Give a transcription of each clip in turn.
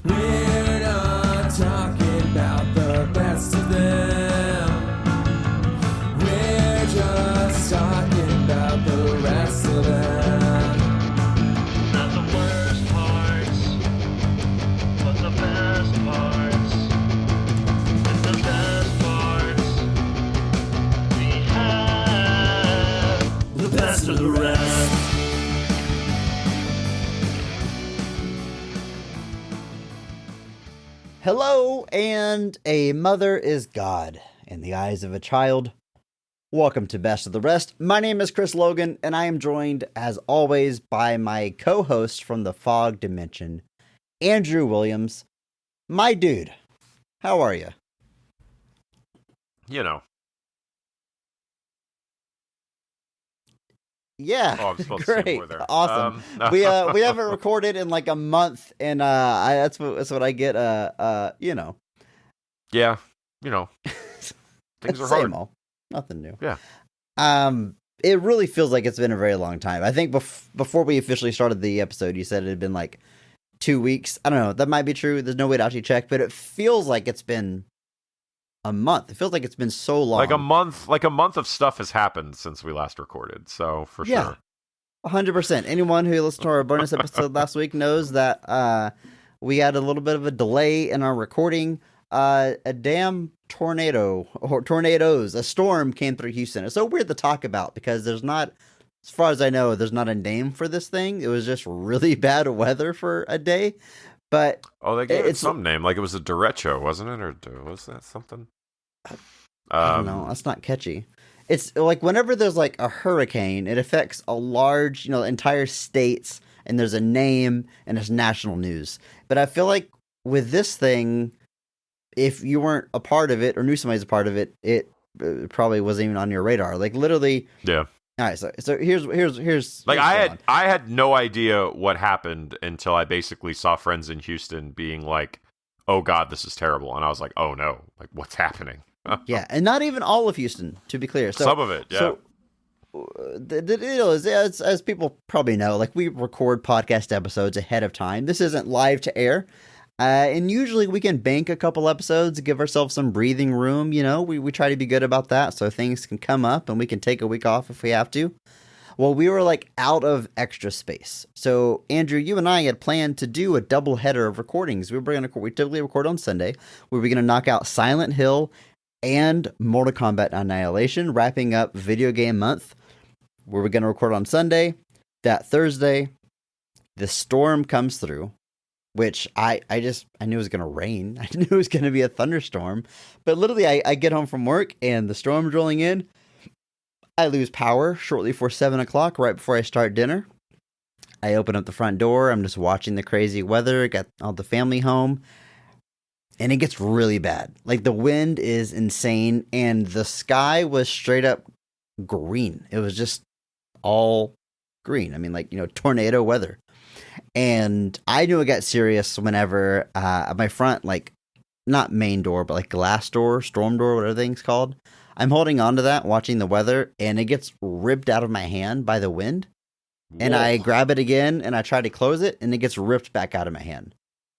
We're not talking about the best of them. We're just talking about the rest of them. Not the worst parts, but the best parts. And the best parts we have. The best of the rest. Hello, and a mother is God in the eyes of a child. Welcome to Best of the Rest. My name is Chris Logan, and I am joined, as always, by my co-host from the Fog Dimension, Andrew Williams. My dude, how are you? You know. Yeah, Oh, I'm supposed to say great, more there. awesome. No. we haven't recorded in like a month, and that's what I get. You know. Yeah, you know. Things are Same hard. old. Nothing new. Yeah. It really feels like it's been a very long time. I think before we officially started the episode, you said it had been like 2 weeks. I don't know. That might be true. There's no way to actually check, but it feels like it's been a month. It feels like it's been so long. Like a month of stuff has happened since we last recorded. So for sure. 100%. Anyone who listened to our bonus episode last week knows that we had a little bit of a delay in our recording. A damn tornado or tornadoes, a storm came through Houston. It's so weird to talk about because there's not, as far as I know, there's not a name for this thing. It was just really bad weather for a day. But they gave it some name, like it was a derecho, wasn't it? Or was that something? I don't know. That's not catchy. It's like whenever there's like a hurricane, it affects a large, entire states, and there's a name and it's national news. But I feel like with this thing, if you weren't a part of it or knew somebody's a part of it, it probably wasn't even on your radar. Like literally. Yeah. All right. So here's like I had no idea what happened until I basically saw friends in Houston being like, "Oh God, this is terrible," and I was like, "Oh no, like what's happening?" Yeah, and not even all of Houston, to be clear. So, some of it, yeah. So, the deal is, as people probably know, like we record podcast episodes ahead of time. This isn't live to air. And usually we can bank a couple episodes, give ourselves some breathing room. We try to be good about that so things can come up and we can take a week off if we have to. Well, we were like out of extra space. So Andrew, you and I had planned to do a double header of recordings. We typically record on Sunday. We were going to knock out Silent Hill and Mortal Kombat Annihilation, wrapping up video game month. We were going to record on Sunday. That Thursday, the storm comes through. Which I knew it was going to rain. I knew it was going to be a thunderstorm. But literally, I get home from work and the storm's rolling in. I lose power shortly before 7 o'clock, right before I start dinner. I open up the front door. I'm just watching the crazy weather. Got all the family home. And it gets really bad. Like the wind is insane. And the sky was straight up green. It was just all green. I mean, like, tornado weather. And I knew it got serious whenever my front, like, not main door, but like glass door, storm door, whatever the thing's called. I'm holding on to that, watching the weather, and it gets ripped out of my hand by the wind. Whoa. And I grab it again, and I try to close it, and it gets ripped back out of my hand.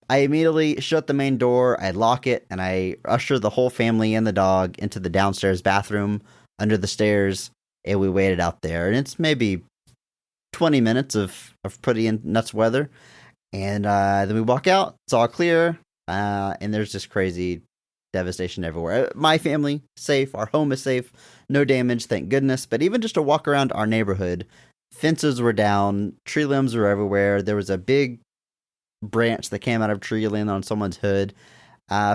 I immediately shut the main door, I lock it, and I usher the whole family and the dog into the downstairs bathroom under the stairs, and we waited out there. And it's maybe 20 minutes of pretty nuts weather, and then we walk out. It's all clear, and there's just crazy devastation everywhere. My family safe, our home is safe, no damage, thank goodness. But even just to walk around our neighborhood, fences were down, tree limbs were everywhere. There was a big branch that came out of a tree laying on someone's hood.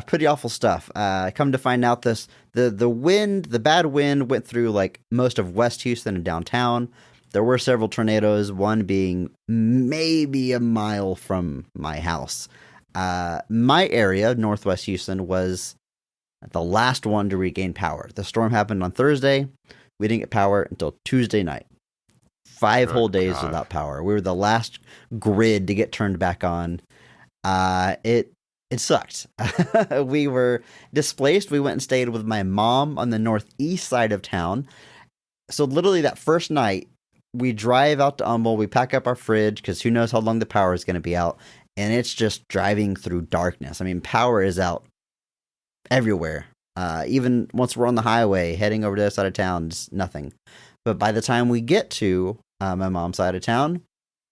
Pretty awful stuff. Come to find out, the bad wind went through like most of West Houston and downtown. There were several tornadoes, one being maybe a mile from my house. My area, Northwest Houston, was the last one to regain power. The storm happened on Thursday. We didn't get power until Tuesday night. 5 whole days without power. We were the last grid to get turned back on. It sucked. We were displaced. We went and stayed with my mom on the northeast side of town. So literally that first night, we drive out to Humble, we pack up our fridge because who knows how long the power is going to be out, and it's just driving through darkness. I mean, power is out everywhere. Even once we're on the highway heading over to the other side of town, just nothing. But by the time we get to my mom's side of town,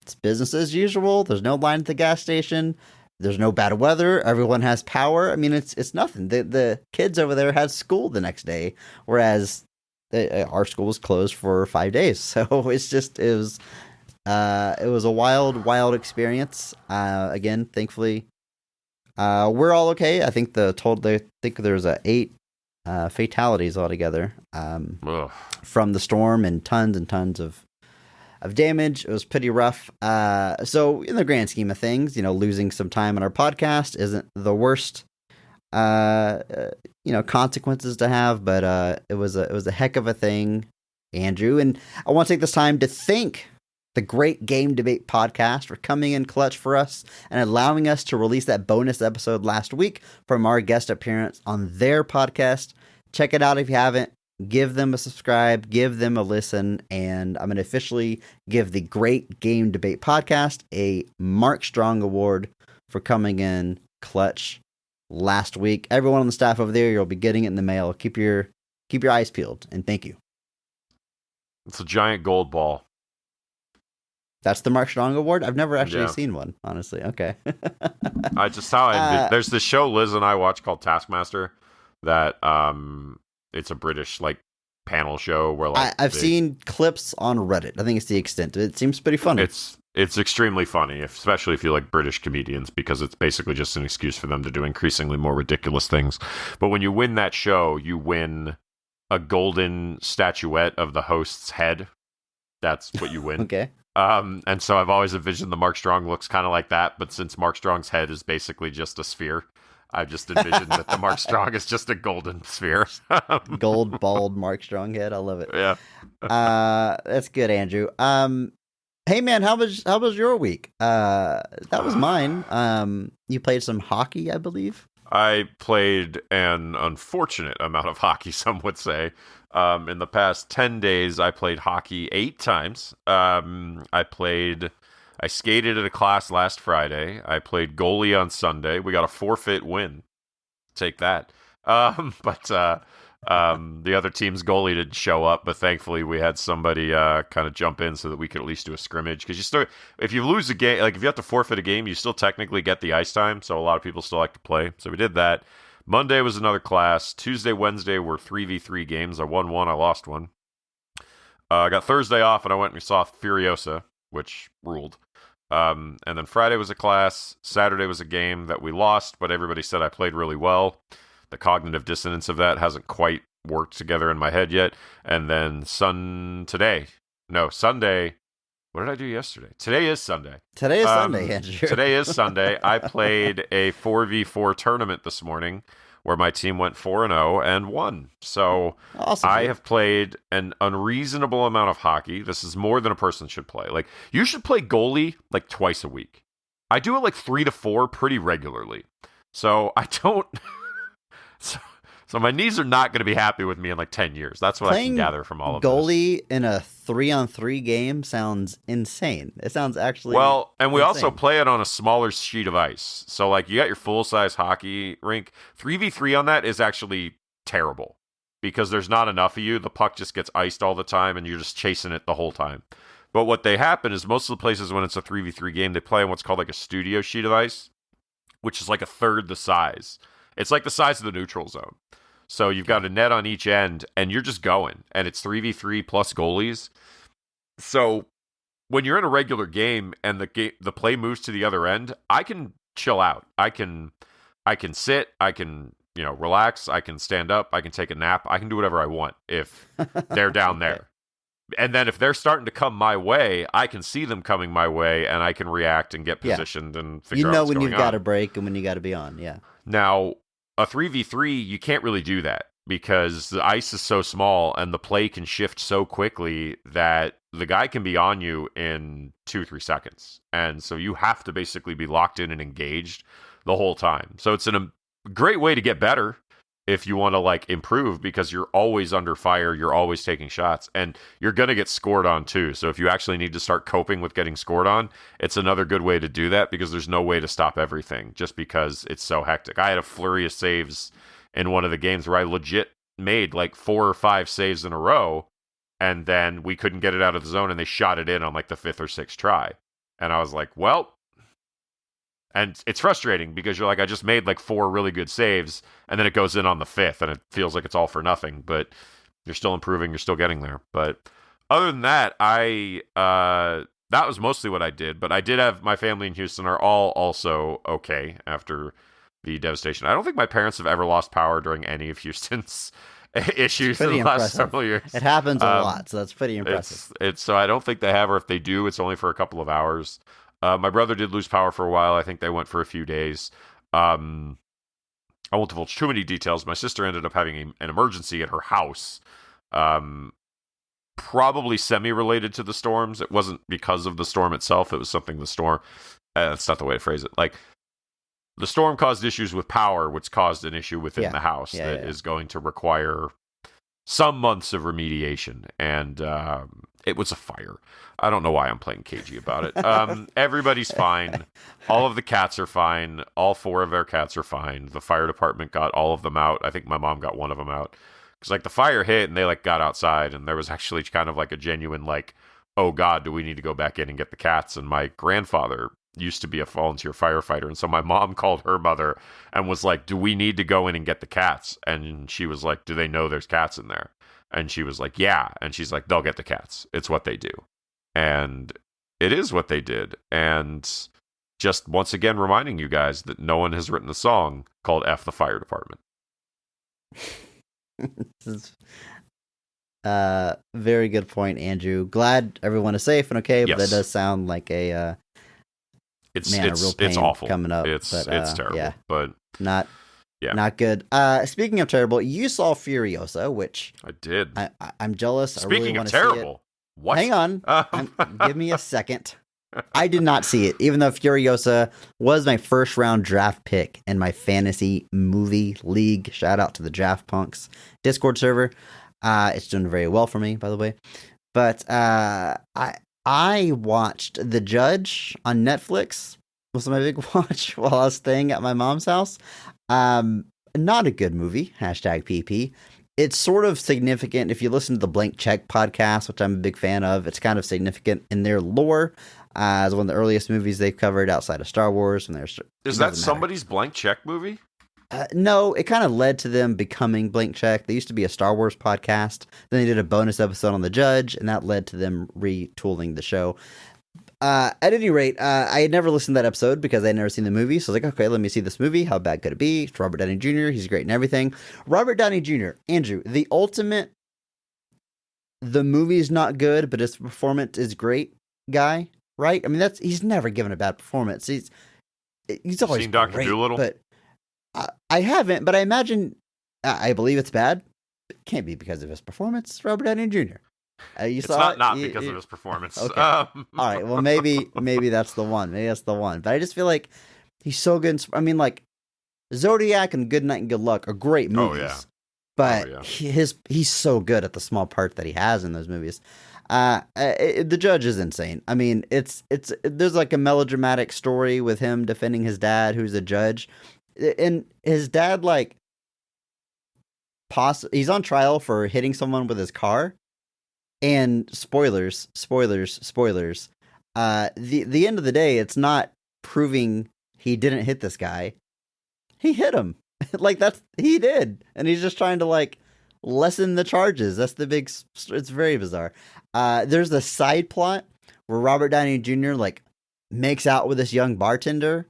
it's business as usual. There's no line at the gas station. There's no bad weather. Everyone has power. I mean, it's nothing. The kids over there had school the next day, whereas our school was closed for 5 days. So it was a wild experience. Again, thankfully, we're all okay. I think there's 8 fatalities altogether from the storm and tons of damage. It was pretty rough. So in the grand scheme of things, losing some time on our podcast isn't the worst, consequences to have, but it was a heck of a thing, Andrew. And I want to take this time to thank the Great Game Debate podcast for coming in clutch for us and allowing us to release that bonus episode last week from our guest appearance on their podcast. Check it out if you haven't. Give them a subscribe, give them a listen, and I'm going to officially give the Great Game Debate podcast a Mark Strong Award for coming in clutch last week. Everyone on the staff over there, you'll be getting it in the mail. Keep your eyes peeled, and thank you. It's a giant gold ball. That's the Mark Strong Award? I've never actually seen one, honestly. Okay. There's this show Liz and I watch called Taskmaster that it's a British panel show where I've seen clips on Reddit. I think it's the extent. It seems pretty funny. It's extremely funny, especially if you like British comedians, because it's basically just an excuse for them to do increasingly more ridiculous things. But when you win that show, you win a golden statuette of the host's head. That's what you win. Okay. And so I've always envisioned the Mark Strong looks kind of like that, but since Mark Strong's head is basically just a sphere, I've just envisioned that the Mark Strong is just a golden sphere. Gold, bald Mark Strong head. I love it. Yeah. That's good, Andrew. Hey man, how was your week? That was mine. You played some hockey, I believe. I played an unfortunate amount of hockey, some would say. In the past 10 days, I played hockey 8 times. I skated at a class last Friday. I played goalie on Sunday. We got a forfeit win. Take that. But the other team's goalie didn't show up, but thankfully we had somebody kind of jump in so that we could at least do a scrimmage. Because if you lose a game, if you have to forfeit a game, you still technically get the ice time. So a lot of people still like to play. So we did that. Monday was another class. Tuesday, Wednesday were 3v3 games. I won one, I lost one. I got Thursday off, and I went and saw Furiosa, which ruled. And then Friday was a class. Saturday was a game that we lost, but everybody said I played really well. The cognitive dissonance of that hasn't quite worked together in my head yet. And then Sunday. What did I do yesterday? Today is Sunday. Today is Sunday, Andrew. Today is Sunday. I played a 4v4 tournament this morning where my team went 4-0 and won. So awesome. I have played an unreasonable amount of hockey. This is more than a person should play. You should play goalie twice a week. I do it 3 to 4 pretty regularly. So I don't... So my knees are not going to be happy with me in 10 years. That's what I can gather from all of this. Goalie in a 3-on-3 game sounds insane. It sounds actually well, and we insane. also play it on a smaller sheet of ice. So you got your full-size hockey rink. 3v3 on that is actually terrible because there's not enough of you. The puck just gets iced all the time and you're just chasing it the whole time. But what they happen is most of the places when it's a 3v3 game, they play on what's called a studio sheet of ice, which is a third the size. It's the size of the neutral zone. So you've got a net on each end, and you're just going. And it's 3v3 plus goalies. So when you're in a regular game and the play moves to the other end, I can chill out. I can sit. I can relax. I can stand up. I can take a nap. I can do whatever I want if they're down there. And then if they're starting to come my way, I can see them coming my way, and I can react and get positioned and figure out what's when going you've got to break and when you got to be on. Yeah. Now, a 3v3, you can't really do that because the ice is so small and the play can shift so quickly that the guy can be on you in 2-3 seconds. And so you have to basically be locked in and engaged the whole time. So it's a great way to get better if you want to like improve, because you're always under fire, you're always taking shots, and you're going to get scored on too. So if you actually need to start coping with getting scored on, it's another good way to do that, because there's no way to stop everything just because it's so hectic. I had a flurry of saves in one of the games where I legit made like 4 or 5 saves in a row, and then we couldn't get it out of the zone, and they shot it in on like the 5th or 6th try. And I was like, well, and it's frustrating because you're like, I just made like 4 really good saves, and then it goes in on the 5th, and it feels like it's all for nothing, but you're still improving, you're still getting there. But other than that, that was mostly what I did, but I did have my family in Houston are all also okay after the devastation. I don't think my parents have ever lost power during any of Houston's issues in the last several years. It happens a lot, so that's pretty impressive. So I don't think they have, or if they do, it's only for a couple of hours. My brother did lose power for a while. I think they went for a few days. I won't divulge too many details. My sister ended up having an emergency at her house, probably semi-related to the storms. It wasn't because of the storm itself. It was something the storm... that's not the way to phrase it. Like, the storm caused issues with power, which caused an issue within the house that is going to require some months of remediation. And it was a fire. I don't know why I'm playing cagey about it. Everybody's fine. All of the cats are fine. All 4 of their cats are fine. The fire department got all of them out. I think my mom got one of them out. Because like the fire hit and they like got outside, and there was actually kind of like a genuine like, oh God, do we need to go back in and get the cats? And my grandfather used to be a volunteer firefighter, and so my mom called her mother and was like, do we need to go in and get the cats? And she was like, do they know there's cats in there? And she was like, yeah. And she's like, they'll get the cats. It's what they do. And it is what they did. And just once again reminding you guys that no one has written a song called F the Fire Department. This is very good point, Andrew. Glad everyone is safe and okay, but that does sound like a real pain it's awful coming up. It's terrible. Yeah. But not good. Speaking of terrible, you saw Furiosa, which I did. I'm jealous. Speaking I really of terrible, what? Hang on. Give me a second. I did not see it, even though Furiosa was my first round draft pick in my fantasy movie league. Shout out to the Draft Punks Discord server. It's doing very well for me, by the way. But I watched The Judge on Netflix. Was my big watch while I was staying at my mom's house. Not a good movie. #PP. It's sort of significant if you listen to the Blank Check podcast, which I'm a big fan of. It's kind of significant in their lore. As one of the earliest movies they've covered outside of Star Wars. Is that somebody's Blank Check movie? No, it kind of led to them becoming Blank Check. They used to be a Star Wars podcast. Then they did a bonus episode on The Judge, and that led to them retooling the show. At any rate, I had never listened to that episode because I had never seen the movie. So I was like, okay, let me see this movie. How bad could it be? It's Robert Downey Jr. He's great and everything. Robert Downey Jr., Andrew, the ultimate, the movie's not good, but his performance is great guy, right? I mean, he's never given a bad performance. He's always seen Dr. great, Dolittle? but I haven't, but I imagine, I believe it's bad. It can't be because of his performance. Robert Downey Jr. It's not because of his performance. Okay. All right. Well, maybe that's the one. Maybe that's the one. But I just feel like he's so good. I mean, like Zodiac and Good Night and Good Luck are great movies. Oh, yeah. But he's so good at the small part that he has in those movies. The Judge is insane. I mean, there's like a melodramatic story with him defending his dad, who's a judge, and his dad like he's on trial for hitting someone with his car. And spoilers. The end of the day, it's not proving he didn't hit this guy. He hit him. He did. And he's just trying to like lessen the charges. That's the big, it's very bizarre. There's the side plot where Robert Downey Jr. like makes out with this young bartender.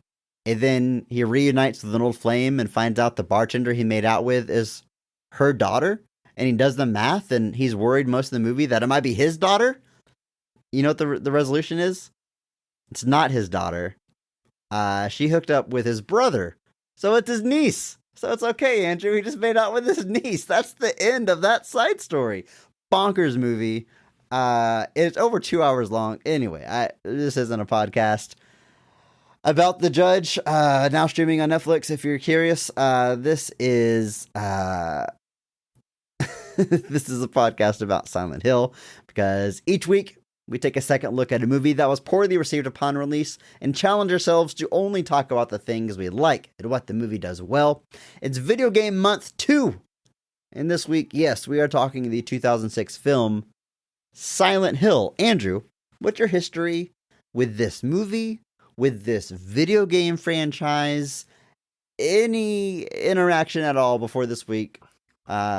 And then he reunites with an old flame and finds out the bartender he made out with is her daughter. And he does the math, and he's worried most of the movie that it might be his daughter. You know what the resolution is? It's not his daughter. She hooked up with his brother. So it's his niece. So it's okay, Andrew. He just made out with his niece. That's the end of that side story. Bonkers movie. It's over 2 hours long. Anyway, this isn't a podcast. About the Judge, now streaming on Netflix. If you're curious, this is this is a podcast about Silent Hill, because each week we take a second look at a movie that was poorly received upon release and challenge ourselves to only talk about the things we like and what the movie does well. It's Video Game Month 2. And this week, yes, we are talking the 2006 film Silent Hill. Andrew, what's your history with this movie, with this video game franchise? Any interaction at all before this week?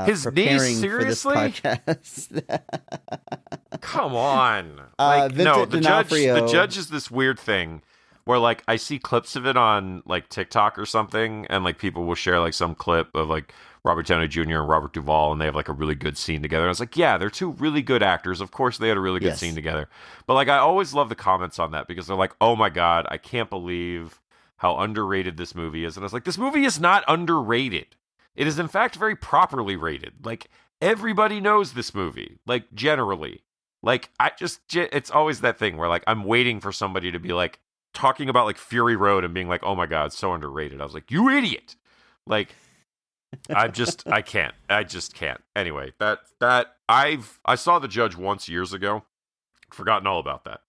His preparing niece, seriously? for this podcast. Come on. Like, no, Vincent the judge is this weird thing where, like, I see clips of it on, like, TikTok or something, and, like, people will share, like, some clip of, like, Robert Downey Jr. and Robert Duvall, and they have, like, a really good scene together. And I was like, yeah, they're two really good actors. Of course they had a really good scene together. But, like, I always love the comments on that, because they're like, oh my God, I can't believe how underrated this movie is. And I was like, this movie is not underrated. It is, in fact, very properly rated. Like, everybody knows this movie, like, generally. Like, it's always that thing where, like, I'm waiting for somebody to be, like, talking about, like, Fury Road and being like, oh my God, it's so underrated. I was like, you idiot. Like, I just can't. Anyway, I saw The Judge once years ago. Forgotten all about that.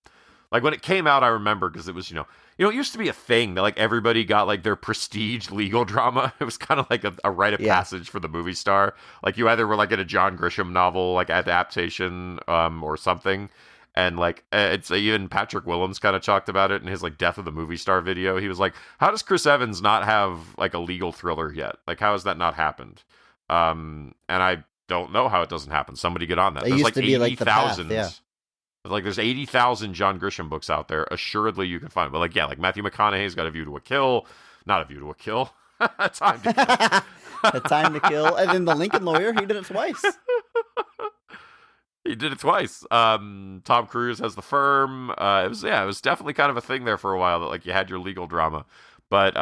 Like, when it came out, I remember, because it was, it used to be a thing that, like, everybody got, like, their prestige legal drama. It was kind of like a rite of passage for the movie star. Like, you either were, like, in a John Grisham novel, like, adaptation, or something. And, like, it's even Patrick Willems kind of talked about it in his, like, Death of the Movie Star video. He was like, how does Chris Evans not have, like, a legal thriller yet? Like, how has that not happened? And I don't know how it doesn't happen. Somebody get on that. There's, like, 80,000. Yeah. Like, there's 80,000 John Grisham books out there. Assuredly, you can find. But, like, yeah, like, Matthew McConaughey's got A View to a Kill. Not A View to a Kill. Time to Kill. A Time to Kill. And then The Lincoln Lawyer, he did it twice. He did it twice. Tom Cruise has The Firm. It was definitely kind of a thing there for a while that, like, you had your legal drama. But,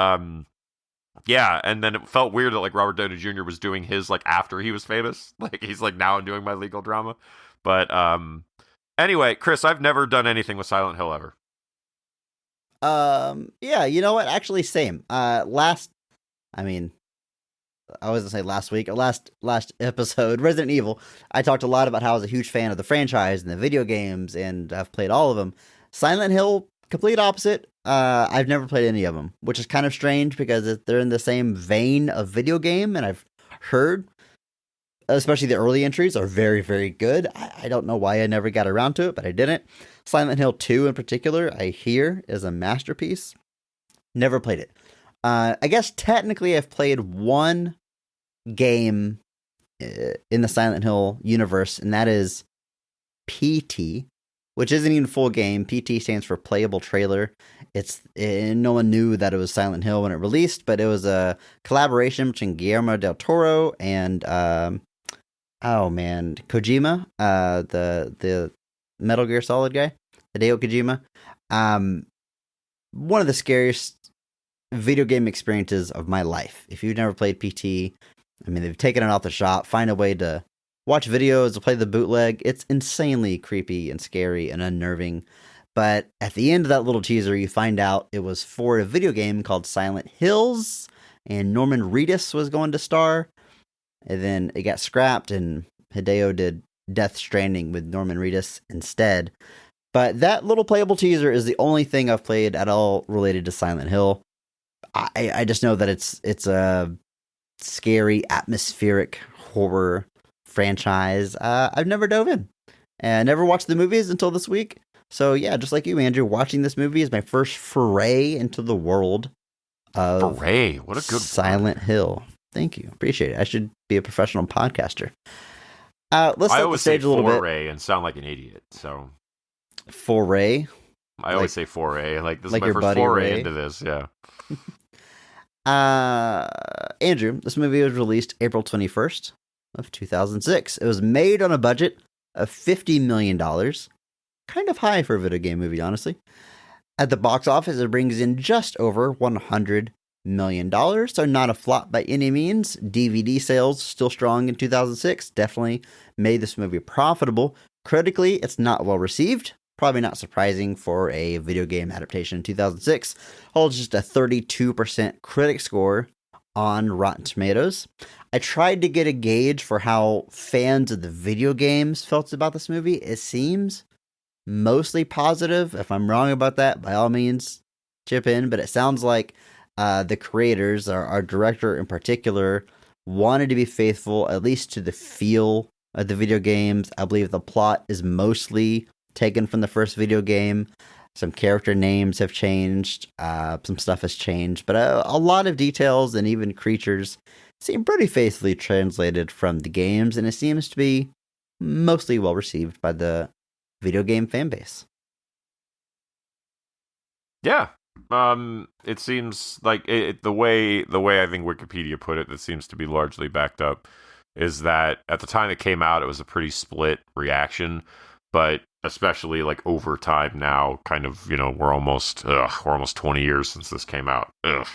yeah, and then it felt weird that, like, Robert Downey Jr. was doing his, like, after he was famous. Like, he's like, now I'm doing my legal drama. But, anyway, Chris, I've never done anything with Silent Hill ever. Yeah, you know what? Actually, same. I was gonna say last week, or last episode, Resident Evil, I talked a lot about how I was a huge fan of the franchise and the video games, and I've played all of them. Silent Hill, complete opposite. I've never played any of them, which is kind of strange because they're in the same vein of video game, and I've heard, especially the early entries, are very, very good. I don't know why I never got around to it, but I didn't. Silent Hill 2 in particular, I hear, is a masterpiece. Never played it. I guess technically I've played one game in the Silent Hill universe, and that is PT, which isn't even a full game. PT stands for Playable Trailer. No one knew that it was Silent Hill when it released, but it was a collaboration between Guillermo del Toro and Kojima, the Metal Gear Solid guy, Hideo Kojima. One of the scariest video game experiences of my life. If you've never played PT, they've taken it off the shop. Find a way to watch videos or play the bootleg. It's insanely creepy and scary and unnerving. But at the end of that little teaser, you find out it was for a video game called Silent Hills, and Norman Reedus was going to star. And then it got scrapped, and Hideo did Death Stranding with Norman Reedus instead. But that little playable teaser is the only thing I've played at all related to Silent Hill. I just know that it's a scary, atmospheric horror franchise. I've never dove in, and never watched the movies until this week. So yeah, just like you, Andrew, watching this movie is my first foray into the world of foray. What a good Silent Hill. Thank you, appreciate it. I should be a professional podcaster. Let's set the stage a little bit. I always say foray and sound like an idiot. So foray. I always say foray. Like, this is my first foray into this. Yeah. Andrew, this movie was released April 21st of 2006. It was made on a budget of $50 million. Kind of high for a video game movie, honestly. At the box office, it brings in just over $100 million. So not a flop by any means. DVD sales still strong in 2006. Definitely made this movie profitable. Critically, it's not well received. probably not surprising for a video game adaptation in 2006, holds just a 32% critic score on Rotten Tomatoes. I tried to get a gauge for how fans of the video games felt about this movie. It seems mostly positive. If I'm wrong about that, by all means, chip in. But it sounds like the creators, our director in particular, wanted to be faithful, at least to the feel of the video games. I believe the plot is mostly taken from the first video game. Some character names have changed. Some stuff has changed. But a lot of details and even creatures seem pretty faithfully translated from the games. And it seems to be mostly well received by the video game fan base. Yeah. It seems like the way I think Wikipedia put it, that seems to be largely backed up, is that at the time it came out, it was a pretty split reaction, but especially like over time now, kind of, we're almost 20 years since this came out. Ugh.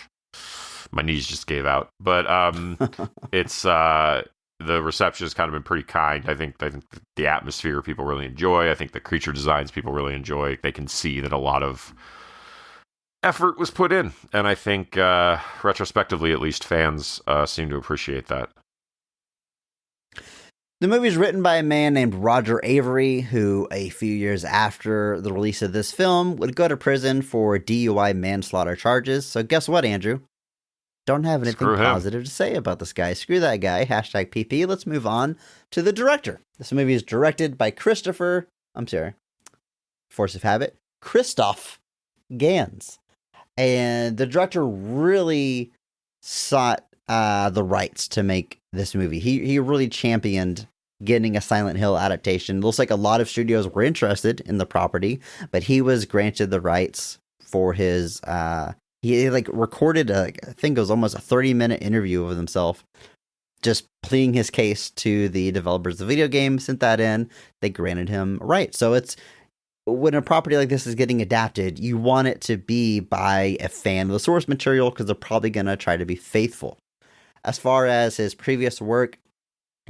My knees just gave out. But it's the reception has kind of been pretty kind. I think the atmosphere people really enjoy. I think the creature designs people really enjoy. They can see that a lot of effort was put in, and I think retrospectively, at least, fans seem to appreciate that. The movie is written by a man named Roger Avery, who a few years after the release of this film would go to prison for DUI manslaughter charges. So guess what, Andrew? Don't have anything positive to say about this guy. Screw that guy. Hashtag PP. Let's move on to the director. This movie is directed by force of habit, Christoph Gans. And the director really sought the rights to make this movie. He really championed getting a Silent Hill adaptation. It looks like a lot of studios were interested in the property, but he was granted the rights for his... he recorded, I think it was almost a 30-minute interview with himself, just pleading his case to the developers of the video game, sent that in, they granted him rights. So it's... when a property like this is getting adapted, you want it to be by a fan of the source material because they're probably going to try to be faithful. As far as his previous work,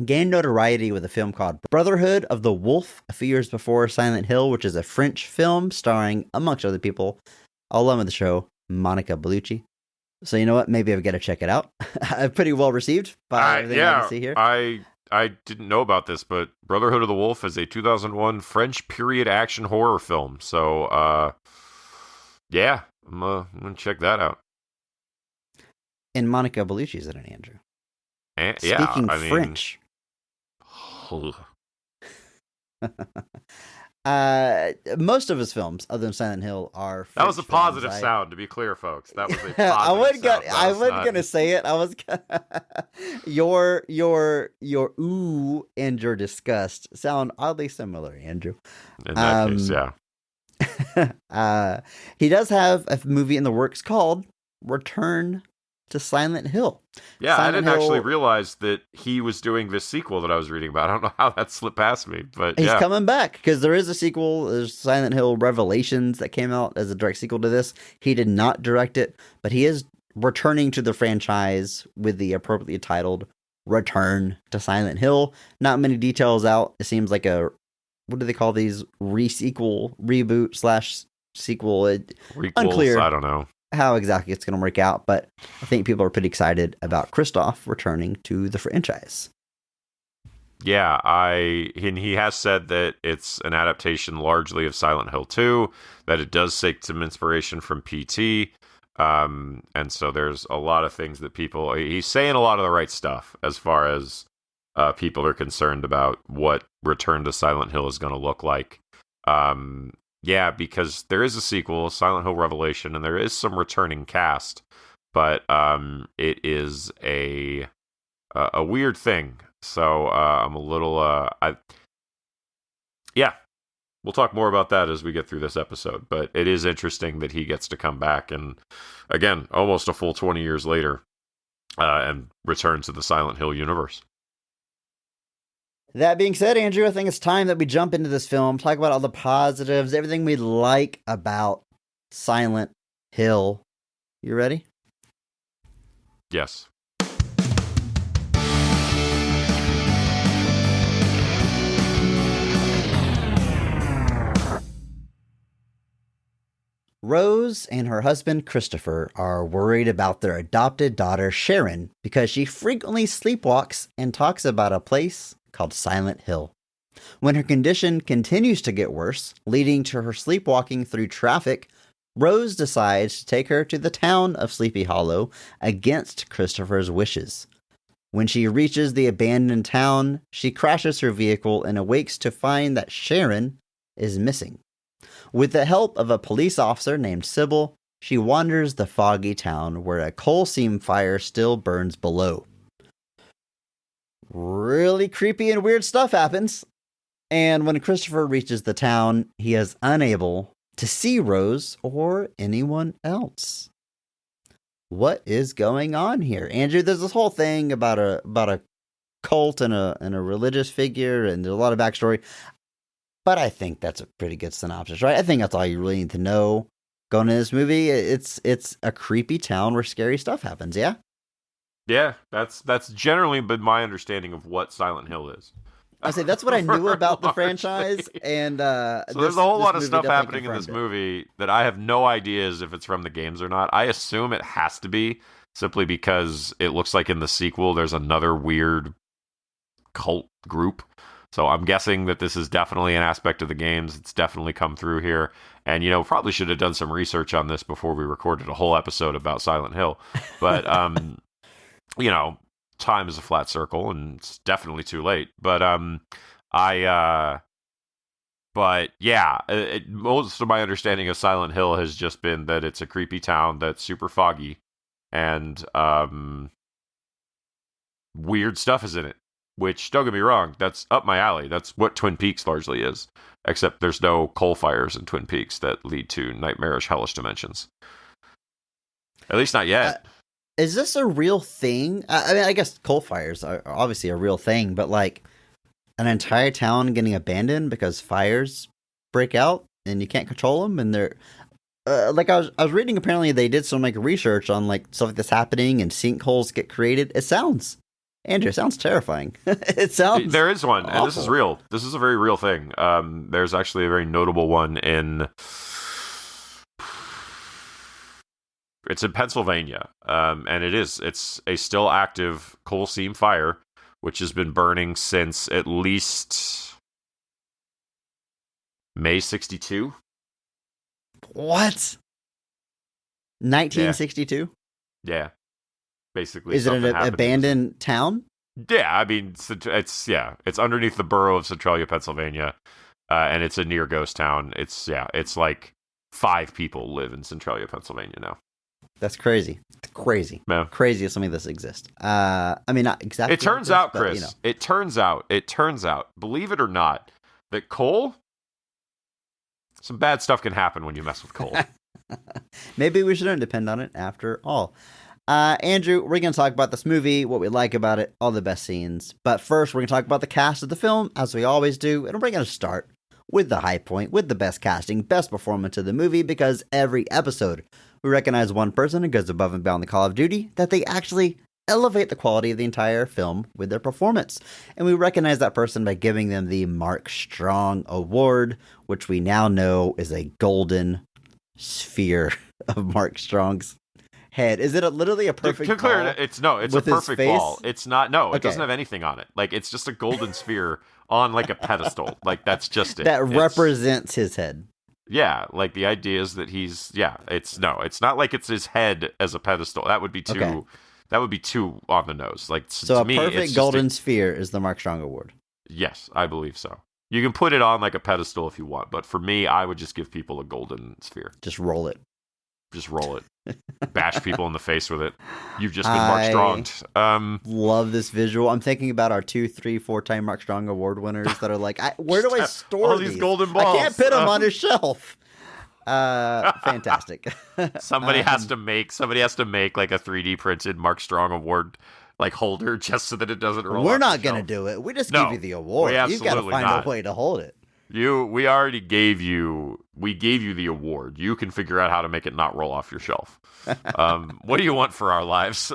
gained notoriety with a film called Brotherhood of the Wolf a few years before Silent Hill, which is a French film starring, amongst other people, alum of the show, Monica Bellucci. So you know what? Maybe I've got to check it out. Pretty well received by everything I can see here. I didn't know about this, but Brotherhood of the Wolf is a 2001 French period action horror film. So, yeah, I'm going to check that out. And Monica Bellucci's in it, Andrew. Speaking French. Most of his films, other than Silent Hill, are French. That was a positive films. sound, to be clear, folks. That was a positive sound. I wasn't gonna say it. I was your ooh and your disgust sound oddly similar, Andrew. In that case, yeah. He does have a movie in the works called Return to Silent Hill. Yeah, Silent I didn't Hill, actually realize that he was doing this sequel that I was reading about. I don't know how that slipped past me, but he's coming back because there is a sequel. There's Silent Hill Revelations that came out as a direct sequel to this. He did not direct it, but he is returning to the franchise with the appropriately titled Return to Silent Hill. Not many details out. It seems like a, what do they call these? Re-sequel, reboot / sequel. Requels, unclear. I don't know how exactly it's going to work out, but I think people are pretty excited about Christoph returning to the franchise. Yeah, and he has said that it's an adaptation largely of Silent Hill 2, that it does take some inspiration from PT, and so there's a lot of things that he's saying a lot of the right stuff as far as people are concerned about what Return to Silent Hill is going to look like. Yeah, because there is a sequel, Silent Hill Revelation, and there is some returning cast, but it is a weird thing. So I'm a little, yeah, we'll talk more about that as we get through this episode. But it is interesting that he gets to come back and, again, almost a full 20 years later, and return to the Silent Hill universe. That being said, Andrew, I think it's time that we jump into this film, talk about all the positives, everything we like about Silent Hill. You ready? Yes. Rose and her husband Christopher are worried about their adopted daughter Sharon because she frequently sleepwalks and talks about a place called Silent Hill. When her condition continues to get worse, leading to her sleepwalking through traffic, Rose decides to take her to the town of Sleepy Hollow against Christopher's wishes. When she reaches the abandoned town, she crashes her vehicle and awakes to find that Sharon is missing. With the help of a police officer named Sybil, she wanders the foggy town where a coal seam fire still burns below. Really creepy and weird stuff happens. And when Christopher reaches the town, he is unable to see Rose or anyone else. What is going on here? Andrew, there's this whole thing about a cult and a religious figure, and there's a lot of backstory. But I think that's a pretty good synopsis, right? I think that's all you really need to know going into this movie. It's a creepy town where scary stuff happens, yeah? Yeah, that's generally been my understanding of what Silent Hill is. I say that's what I knew about the franchise, and so there's a whole lot of stuff happening in this movie that I have no idea if it's from the games or not. I assume it has to be, simply because it looks like in the sequel there's another weird cult group. So I'm guessing that this is definitely an aspect of the games. It's definitely come through here. And, probably should have done some research on this before we recorded a whole episode about Silent Hill. But, time is a flat circle, and it's definitely too late. But most of my understanding of Silent Hill has just been that it's a creepy town that's super foggy, and weird stuff is in it. Which, don't get me wrong, that's up my alley. That's what Twin Peaks largely is, except there's no coal fires in Twin Peaks that lead to nightmarish, hellish dimensions. At least not yet. Is this a real thing? I mean, I guess coal fires are obviously a real thing, but like an entire town getting abandoned because fires break out and you can't control them, and they're I was reading, apparently they did some research on stuff like this happening and sinkholes get created. It sounds terrifying. It sounds there is one, awful. And this is real. This is a very real thing. There's actually a very notable one It's in Pennsylvania, and it's a still active coal seam fire, which has been burning since at least May 62. What? 1962? Yeah. Basically. Is it an abandoned town? Yeah, I mean, it's underneath the borough of Centralia, Pennsylvania, and it's a near ghost town. It's like 5 people live in Centralia, Pennsylvania now. That's crazy. It's crazy. Yeah. Crazy if something like this exists. I mean, not exactly. It turns out, Chris, it turns out, believe it or not, that coal, some bad stuff can happen when you mess with coal. Maybe we shouldn't depend on it after all. Andrew, we're going to talk about this movie, what we like about it, all the best scenes. But first, we're going to talk about the cast of the film, as we always do. And we're going to start with the high point, with the best casting, best performance of the movie, because every episode we recognize one person who goes above and beyond the call of duty, that they actually elevate the quality of the entire film with their performance. And we recognize that person by giving them the Mark Strong Award, which we now know is a golden sphere of Mark Strong's head. Is it literally a perfect ball? It's a perfect ball. It's not. No, it doesn't have anything on it. It's just a golden sphere on a pedestal. That's just it. That represents his head. Yeah, the idea is that it's not like it's his head as a pedestal. That would be too. Okay. That would be too on the nose. So a perfect golden sphere is the Mark Strong Award. Yes, I believe so. You can put it on a pedestal if you want, but for me, I would just give people a golden sphere. Just roll it. Bash people in the face with it. You've just been Mark Stronged. Love this visual. I'm thinking about our 2, 3, 4-time Mark Strong Award winners that are where do I store all these golden balls? I can't put them on a shelf. Fantastic. Somebody has to make a 3D printed Mark Strong Award holder just so that it doesn't roll. We're not going to do it. We just give you the award. You've got to find a way to hold it. We already gave you the award. You can figure out how to make it not roll off your shelf. What do you want for our lives?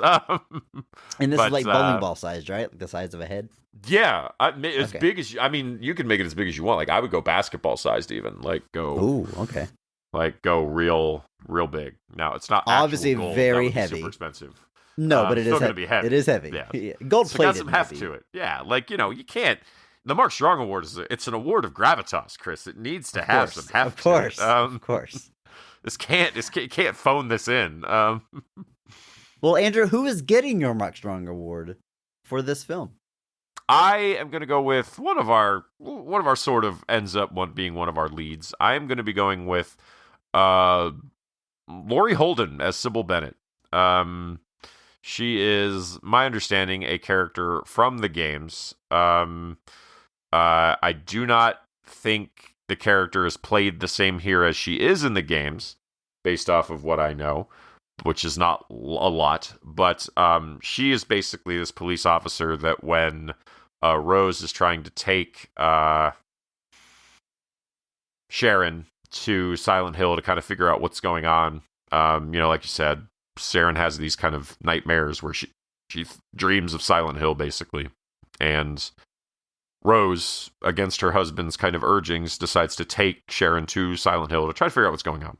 And this is bowling ball sized, right? The size of a head? Yeah. Big as you can make it as big as you want. I would go basketball sized even. Ooh, okay. Like go real big. Now it's not actual Obviously gold. very That would be heavy. super expensive. No, but it is still going to be heavy. It is heavy. Yeah. Gold It's got plated. some heft to it. Yeah, like you can't. The Mark Strong Award it's an award of gravitas, Chris. It needs to have some heft. Of course, to it. of course. This can't phone this in. Well, Andrew, who is getting your Mark Strong Award for this film? I am going to go with one of our sort of ends up being one of our leads. I am going to be going with Laurie Holden as Sybil Bennett. She is, my understanding, a character from the games. I do not think the character is played the same here as she is in the games, based off of what I know, which is not a lot. But she is basically this police officer that when Rose is trying to take Sharon to Silent Hill to kind of figure out what's going on. Like you said, Sharon has these kind of nightmares where she dreams of Silent Hill, basically. And Rose, against her husband's kind of urgings, decides to take Sharon to Silent Hill to try to figure out what's going on.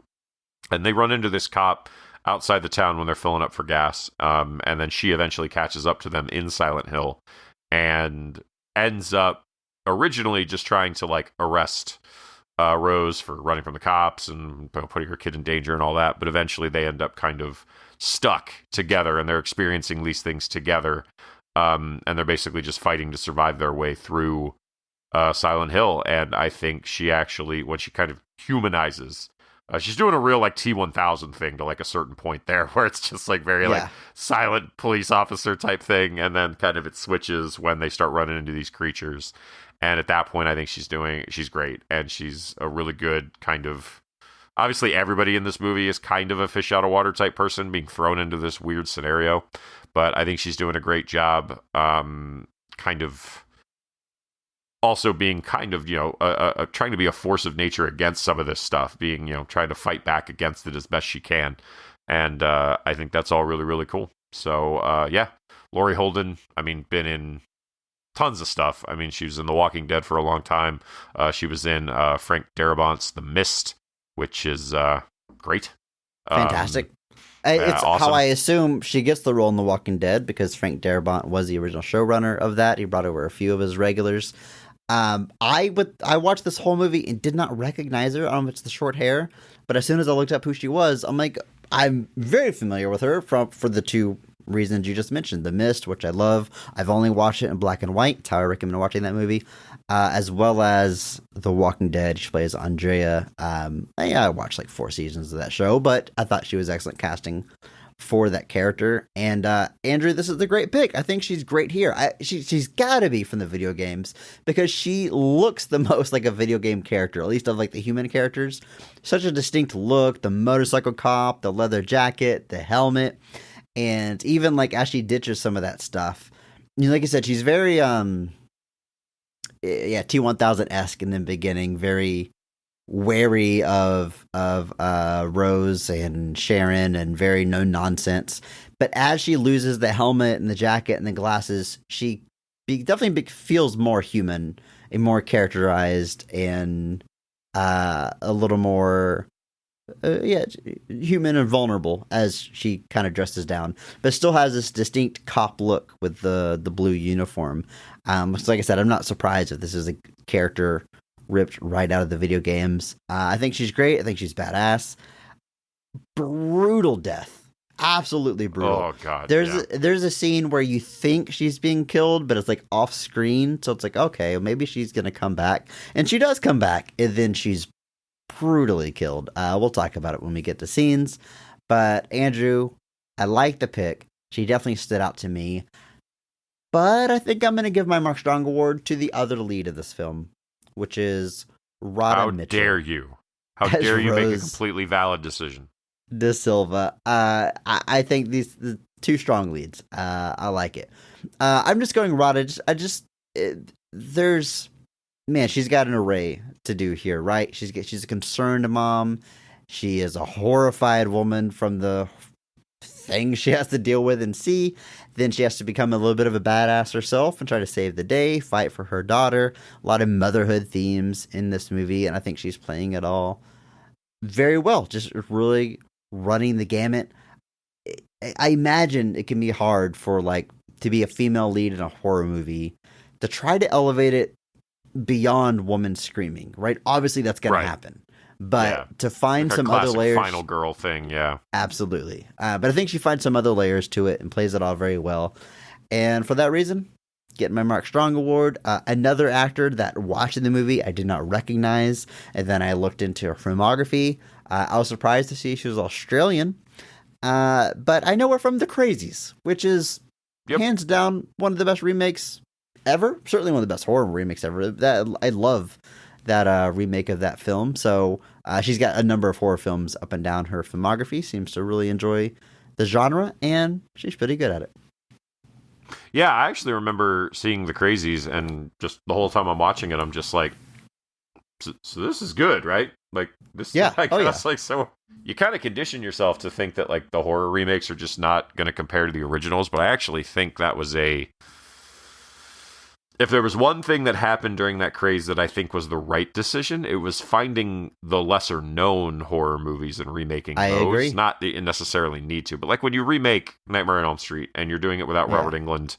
And they run into this cop outside the town when they're filling up for gas. And then she eventually catches up to them in Silent Hill and ends up originally just trying to like arrest Rose for running from the cops and putting her kid in danger and all that. But eventually they end up kind of stuck together and they're experiencing these things together. And they're basically just fighting to survive their way through Silent Hill. And I think she actually, when she kind of humanizes, she's doing a real like T-1000 thing to like a certain point there where it's just like very like silent police officer type thing. And then kind of it switches when they start running into these creatures. And at that point, I think she's great. And she's a really good kind of, obviously everybody in this movie is kind of a fish out of water type person being thrown into this weird scenario. But I think she's doing a great job, kind of also being kind of, trying to be a force of nature against some of this stuff, being, trying to fight back against it as best she can. And I think that's all really, really cool. So, Laurie Holden, been in tons of stuff. She was in The Walking Dead for a long time. She was in Frank Darabont's The Mist, which is great. Fantastic. It's awesome. how I assume she gets the role in The Walking Dead because Frank Darabont was the original showrunner of that. He brought over a few of his regulars. I watched this whole movie and did not recognize her. I don't know if it's the short hair, but as soon as I looked up who she was, I'm like, I'm very familiar with her for the two reasons you just mentioned. The Mist, which I love. I've only watched it in black and white. That's how I recommend watching that movie. As well as The Walking Dead. She plays Andrea. I watched like 4 seasons of that show, but I thought she was excellent casting for that character. And Andrew, this is the great pick. I think she's great here. She's got to be from the video games because she looks the most like a video game character, at least of like the human characters. Such a distinct look, the motorcycle cop, the leather jacket, the helmet, and even like as she ditches some of that stuff. Like I said, she's very T-1000-esque in the beginning, very wary of Rose and Sharon and very no nonsense. But as she loses the helmet and the jacket and the glasses, she definitely feels more human and more characterized and a little more human and vulnerable as she kind of dresses down, but still has this distinct cop look with the blue uniform. So like I said, I'm not surprised if this is a character ripped right out of the video games. I think she's great. I think she's badass. Brutal death. Absolutely brutal. Oh god. There's a scene where you think she's being killed, but it's like off screen. So it's like, okay, maybe she's going to come back. And she does come back, and then she's brutally killed. We'll talk about it when we get to scenes. But Andrew, I like the pick. She definitely stood out to me. But I think I'm going to give my Mark Strong Award to the other lead of this film, which is Rhoda Mitchell. How dare you? How dare you make a completely valid decision? De Silva. I think the two strong leads. I like it. I'm just going Rhoda. She's got an array to do here, right? She's a concerned mom. She is a horrified woman from the things she has to deal with and see. Then she has to become a little bit of a badass herself and try to save the day, fight for her daughter. A lot of motherhood themes in this movie, and I think she's playing it all very well, just really running the gamut. I imagine it can be hard for like to be a female lead in a horror movie to try to elevate it beyond woman screaming, right? Obviously, that's going Right. to happen, but Yeah. to find Like a some other classic layers, final girl thing, yeah. absolutely. But I think she finds some other layers to it and plays it all very well, and for that reason, getting my Mark Strong award. Another actor that watching the movie I did not recognize, and then I looked into her filmography. I was surprised to see she was Australian, but I know her from The Crazies, which is Yep. hands down one of the best remakes ever. Certainly one of the best horror remakes ever. That I love that remake of that film. So she's got a number of horror films up and down her filmography. Seems to really enjoy the genre, and she's pretty good at it. Yeah, I actually remember seeing The Crazies, and just the whole time I'm watching it, I'm just like, so this is good, right? Like, this, Yeah. I Oh, yeah. guess, like, so you kind of condition yourself to think that, like, the horror remakes are just not going to compare to the originals, but I actually think that was if there was one thing that happened during that craze that I think was the right decision, it was finding the lesser known horror movies and remaking I those. agree. Not that you necessarily need to, but like when you remake Nightmare on Elm Street and you're doing it without Yeah. Robert Englund,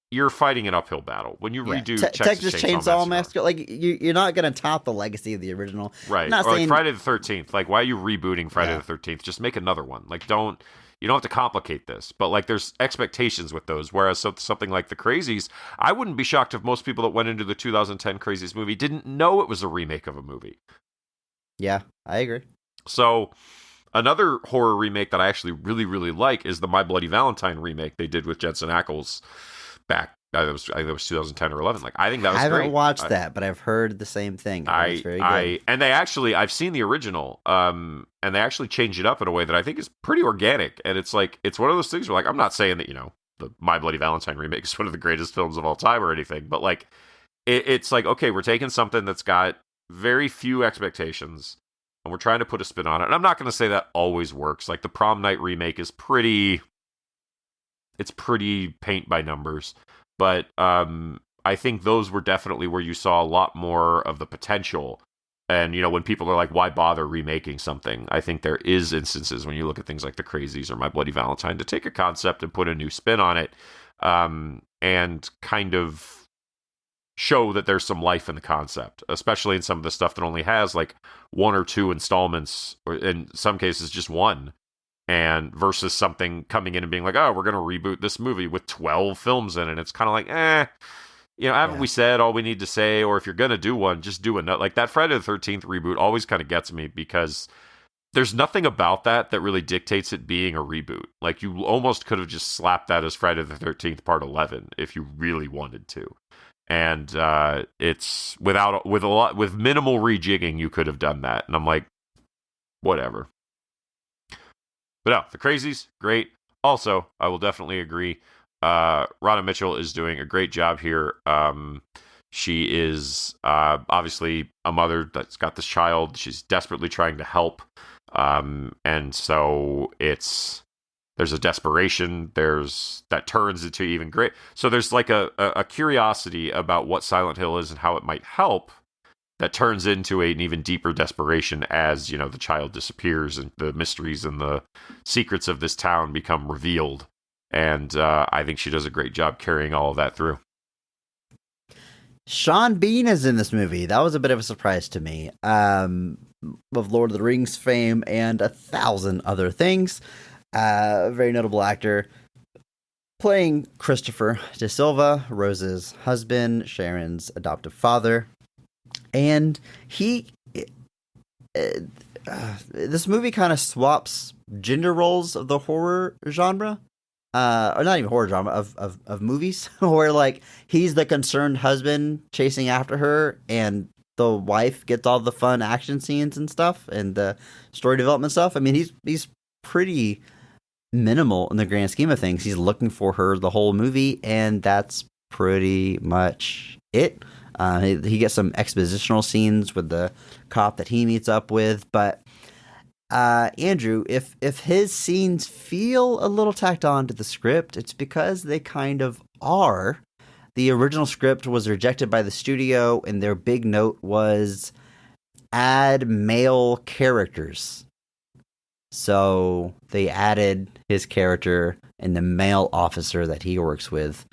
you're fighting an uphill battle. When you Yeah. redo Texas Chainsaw Massacre, like you're not going to top the legacy of the original. right? Not Or saying- like Friday the 13th. Like, why are you rebooting Friday Yeah. the 13th? Just make another one. Like, you don't have to complicate this, but like there's expectations with those. Whereas something like The Crazies, I wouldn't be shocked if most people that went into the 2010 Crazies movie didn't know it was a remake of a movie. Yeah, I agree. So another horror remake that I actually really, really like is the My Bloody Valentine remake they did with Jensen Ackles back. I think it was 2010 or 11. Like, I think that was I haven't great. watched that, but I've heard the same thing. It's very good. And they actually, I've seen the original, and they actually changed it up in a way that I think is pretty organic. And it's like, it's one of those things where, like, I'm not saying that, the My Bloody Valentine remake is one of the greatest films of all time or anything, but like, it's like, okay, we're taking something that's got very few expectations and we're trying to put a spin on it. And I'm not going to say that always works. Like, the Prom Night remake is pretty paint by numbers. But I think those were definitely where you saw a lot more of the potential. And, when people are like, why bother remaking something? I think there is instances when you look at things like The Crazies or My Bloody Valentine to take a concept and put a new spin on it, and kind of show that there's some life in the concept, especially in some of the stuff that only has like one or two installments, or in some cases just one. And versus something coming in and being like, oh, we're going to reboot this movie with 12 films in it. It's kind of like, haven't we said all we need to say? Or if you're going to do one, just do another. Like, that Friday the 13th reboot always kind of gets me because there's nothing about that really dictates it being a reboot. Like, you almost could have just slapped that as Friday the 13th part 11 if you really wanted to. And it's with minimal rejigging, you could have done that. And I'm like, whatever. But no, The Crazies, great. Also, I will definitely agree. Rhona Mitchell is doing a great job here. She is obviously a mother that's got this child. She's desperately trying to help. And so there's a desperation. That turns into even great. So there's like a curiosity about what Silent Hill is and how it might help. That turns into an even deeper desperation as, the child disappears and the mysteries and the secrets of this town become revealed. And I think she does a great job carrying all of that through. Sean Bean is in this movie. That was a bit of a surprise to me. Of Lord of the Rings fame and 1,000 other things. Very notable actor. Playing Christopher De Silva, Rose's husband, Sharon's adoptive father. And this movie kind of swaps gender roles of the horror genre, or not even horror genre, of movies, where like he's the concerned husband chasing after her, and the wife gets all the fun action scenes and stuff, and the story development stuff. I mean, he's pretty minimal in the grand scheme of things. He's looking for her the whole movie, and that's pretty much it. He gets some expositional scenes with the cop that he meets up with, but Andrew, if his scenes feel a little tacked on to the script, it's because they kind of are. The original script was rejected by the studio, and their big note was add male characters. So they added his character and the male officer that he works with.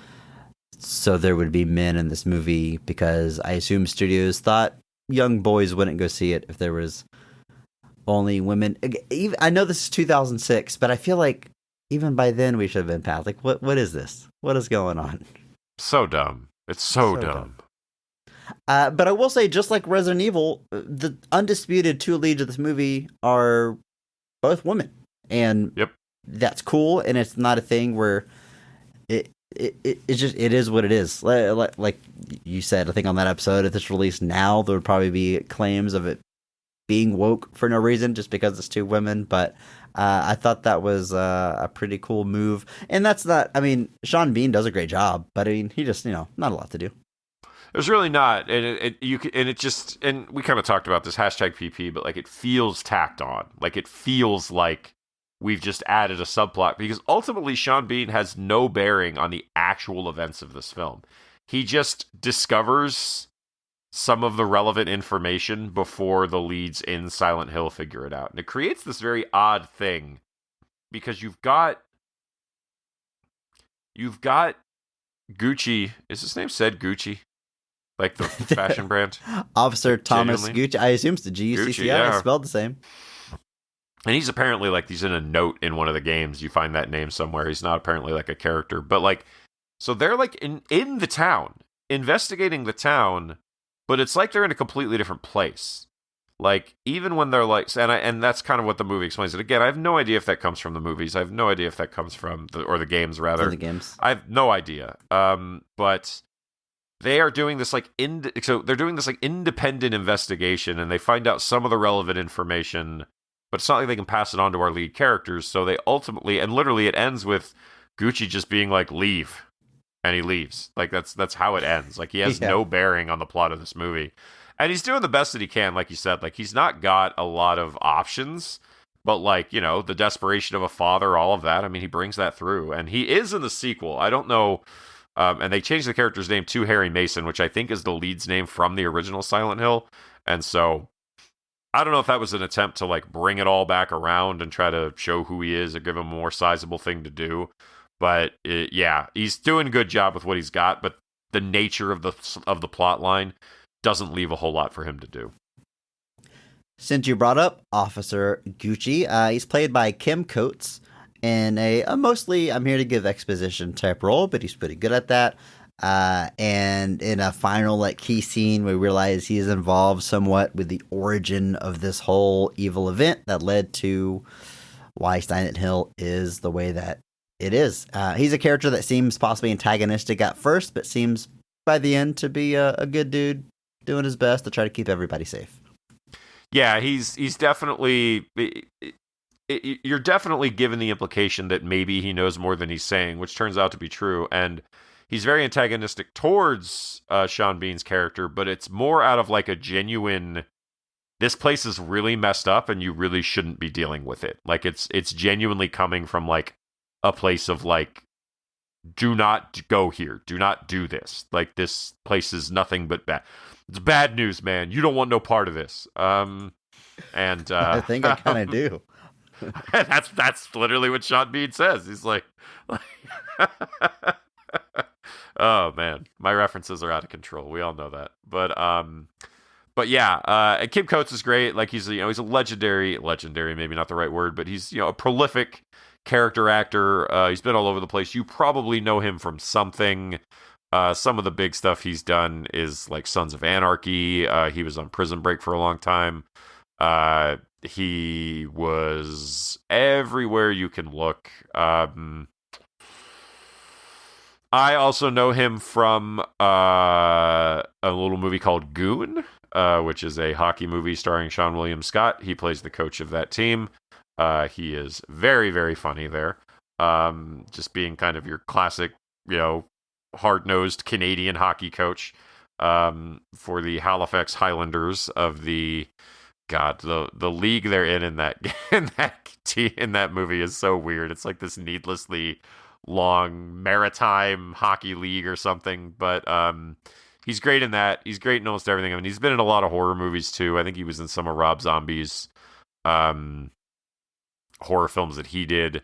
So there would be men in this movie because I assume studios thought young boys wouldn't go see it if there was only women. I know this is 2006, but I feel like even by then we should have been past. Like, what is this? What is going on? So dumb. It's so dumb. But I will say, just like Resident Evil, the undisputed two leads of this movie are both women, and that's cool. And it's not a thing where it is what it is. Like you said, I think on that episode, if it's released now, there would probably be claims of it being woke for no reason, just because it's two women. But I thought that was a pretty cool move. And that's not. I mean, Sean Bean does a great job, but I mean, he just not a lot to do. There's really not, and we kind of talked about this #PP, but like it feels tacked on, like it feels like we've just added a subplot because ultimately Sean Bean has no bearing on the actual events of this film. He just discovers some of the relevant information before the leads in Silent Hill figure it out, and it creates this very odd thing because you've got Gucci. Is his name said Gucci? Like the fashion brand? Officer Thomas Genuinely? Gucci. I assume it's the Gucci, yeah. It's spelled the same. And he's apparently like, he's in a note in one of the games. You find that name somewhere. He's not apparently like a character. But like, so they're like in the town, investigating the town, but it's like they're in a completely different place. Like, even when they're like, and that's kind of what the movie explains it. Again, I have no idea if that comes from the movies. I have no idea if that comes from the games, rather. From the games. I have no idea. But they are doing this they're doing this like independent investigation, and they find out some of the relevant information, but it's not like they can pass it on to our lead characters. So they ultimately, and literally it ends with Gucci just being like, leave. And he leaves. Like that's how it ends. Like he has no bearing on the plot of this movie. And he's doing the best that he can, like you said. Like he's not got a lot of options, but like, the desperation of a father, all of that. I mean, he brings that through. And he is in the sequel. I don't know. And they changed the character's name to Harry Mason, which I think is the lead's name from the original Silent Hill. And so I don't know if that was an attempt to like bring it all back around and try to show who he is or give him a more sizable thing to do. But he's doing a good job with what he's got. But the nature of the plot line doesn't leave a whole lot for him to do. Since you brought up Officer Gucci, he's played by Kim Coates in a mostly I'm here to give exposition type role, but he's pretty good at that. And in a final key scene, we realize he's involved somewhat with the origin of this whole evil event that led to why Silent Hill is the way that it is. He's a character that seems possibly antagonistic at first, but seems by the end to be a good dude doing his best to try to keep everybody safe. Yeah, he's definitely... You're definitely given the implication that maybe he knows more than he's saying, which turns out to be true. And he's very antagonistic towards Sean Bean's character, but it's more out of like a genuine, this place is really messed up and you really shouldn't be dealing with it. Like it's genuinely coming from like a place of like, do not go here. Do not do this. Like this place is nothing but bad. It's bad news, man. You don't want no part of this. And I think I kind of do. that's literally what Sean Bean says. He's like oh man, my references are out of control. We all know that. But yeah, Kim Coates is great. Like he's he's a legendary, maybe not the right word, but he's a prolific character actor. He's been all over the place. You probably know him from something. Some of the big stuff he's done is like Sons of Anarchy. He was on Prison Break for a long time. He was everywhere you can look. I also know him from a little movie called Goon, which is a hockey movie starring Sean William Scott. He plays the coach of that team. He is very, very funny there. Just being kind of your classic, hard-nosed Canadian hockey coach for the Halifax Highlanders of the... God, the league they're in that movie is so weird. It's like this needlessly long maritime hockey league or something. But he's great in that. He's great in almost everything. I mean, he's been in a lot of horror movies too. I think he was in some of Rob Zombie's horror films that he did.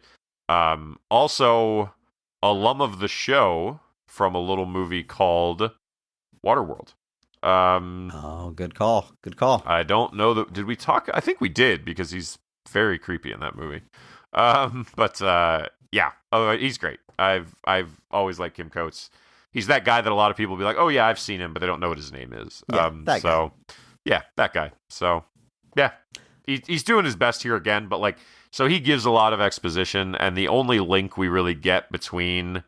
Also, alum of the show from a little movie called Waterworld. Oh, good call. Good call. I don't know that. Did we talk? I think we did because he's very creepy in that movie. Yeah, he's great. I've always liked Kim Coates. He's that guy that a lot of people will be like, oh yeah, I've seen him, but they don't know what his name is. Yeah, that guy. Yeah, that guy. So yeah, he's doing his best here again, but like, so he gives a lot of exposition, and the only link we really get between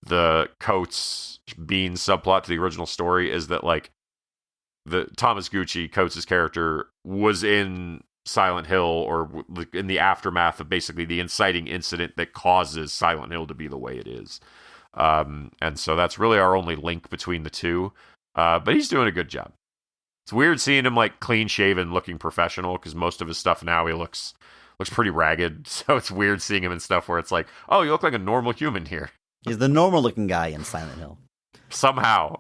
the Coates Bean subplot to the original story is that like the Thomas Gucci, Coates' character, was in Silent Hill or in the aftermath of basically the inciting incident that causes Silent Hill to be the way it is. And so that's really our only link between the two. But he's doing a good job. It's weird seeing him like clean shaven, looking professional, because most of his stuff now he looks pretty ragged. So it's weird seeing him in stuff where it's like, oh, you look like a normal human here. He's the normal looking guy in Silent Hill. Somehow.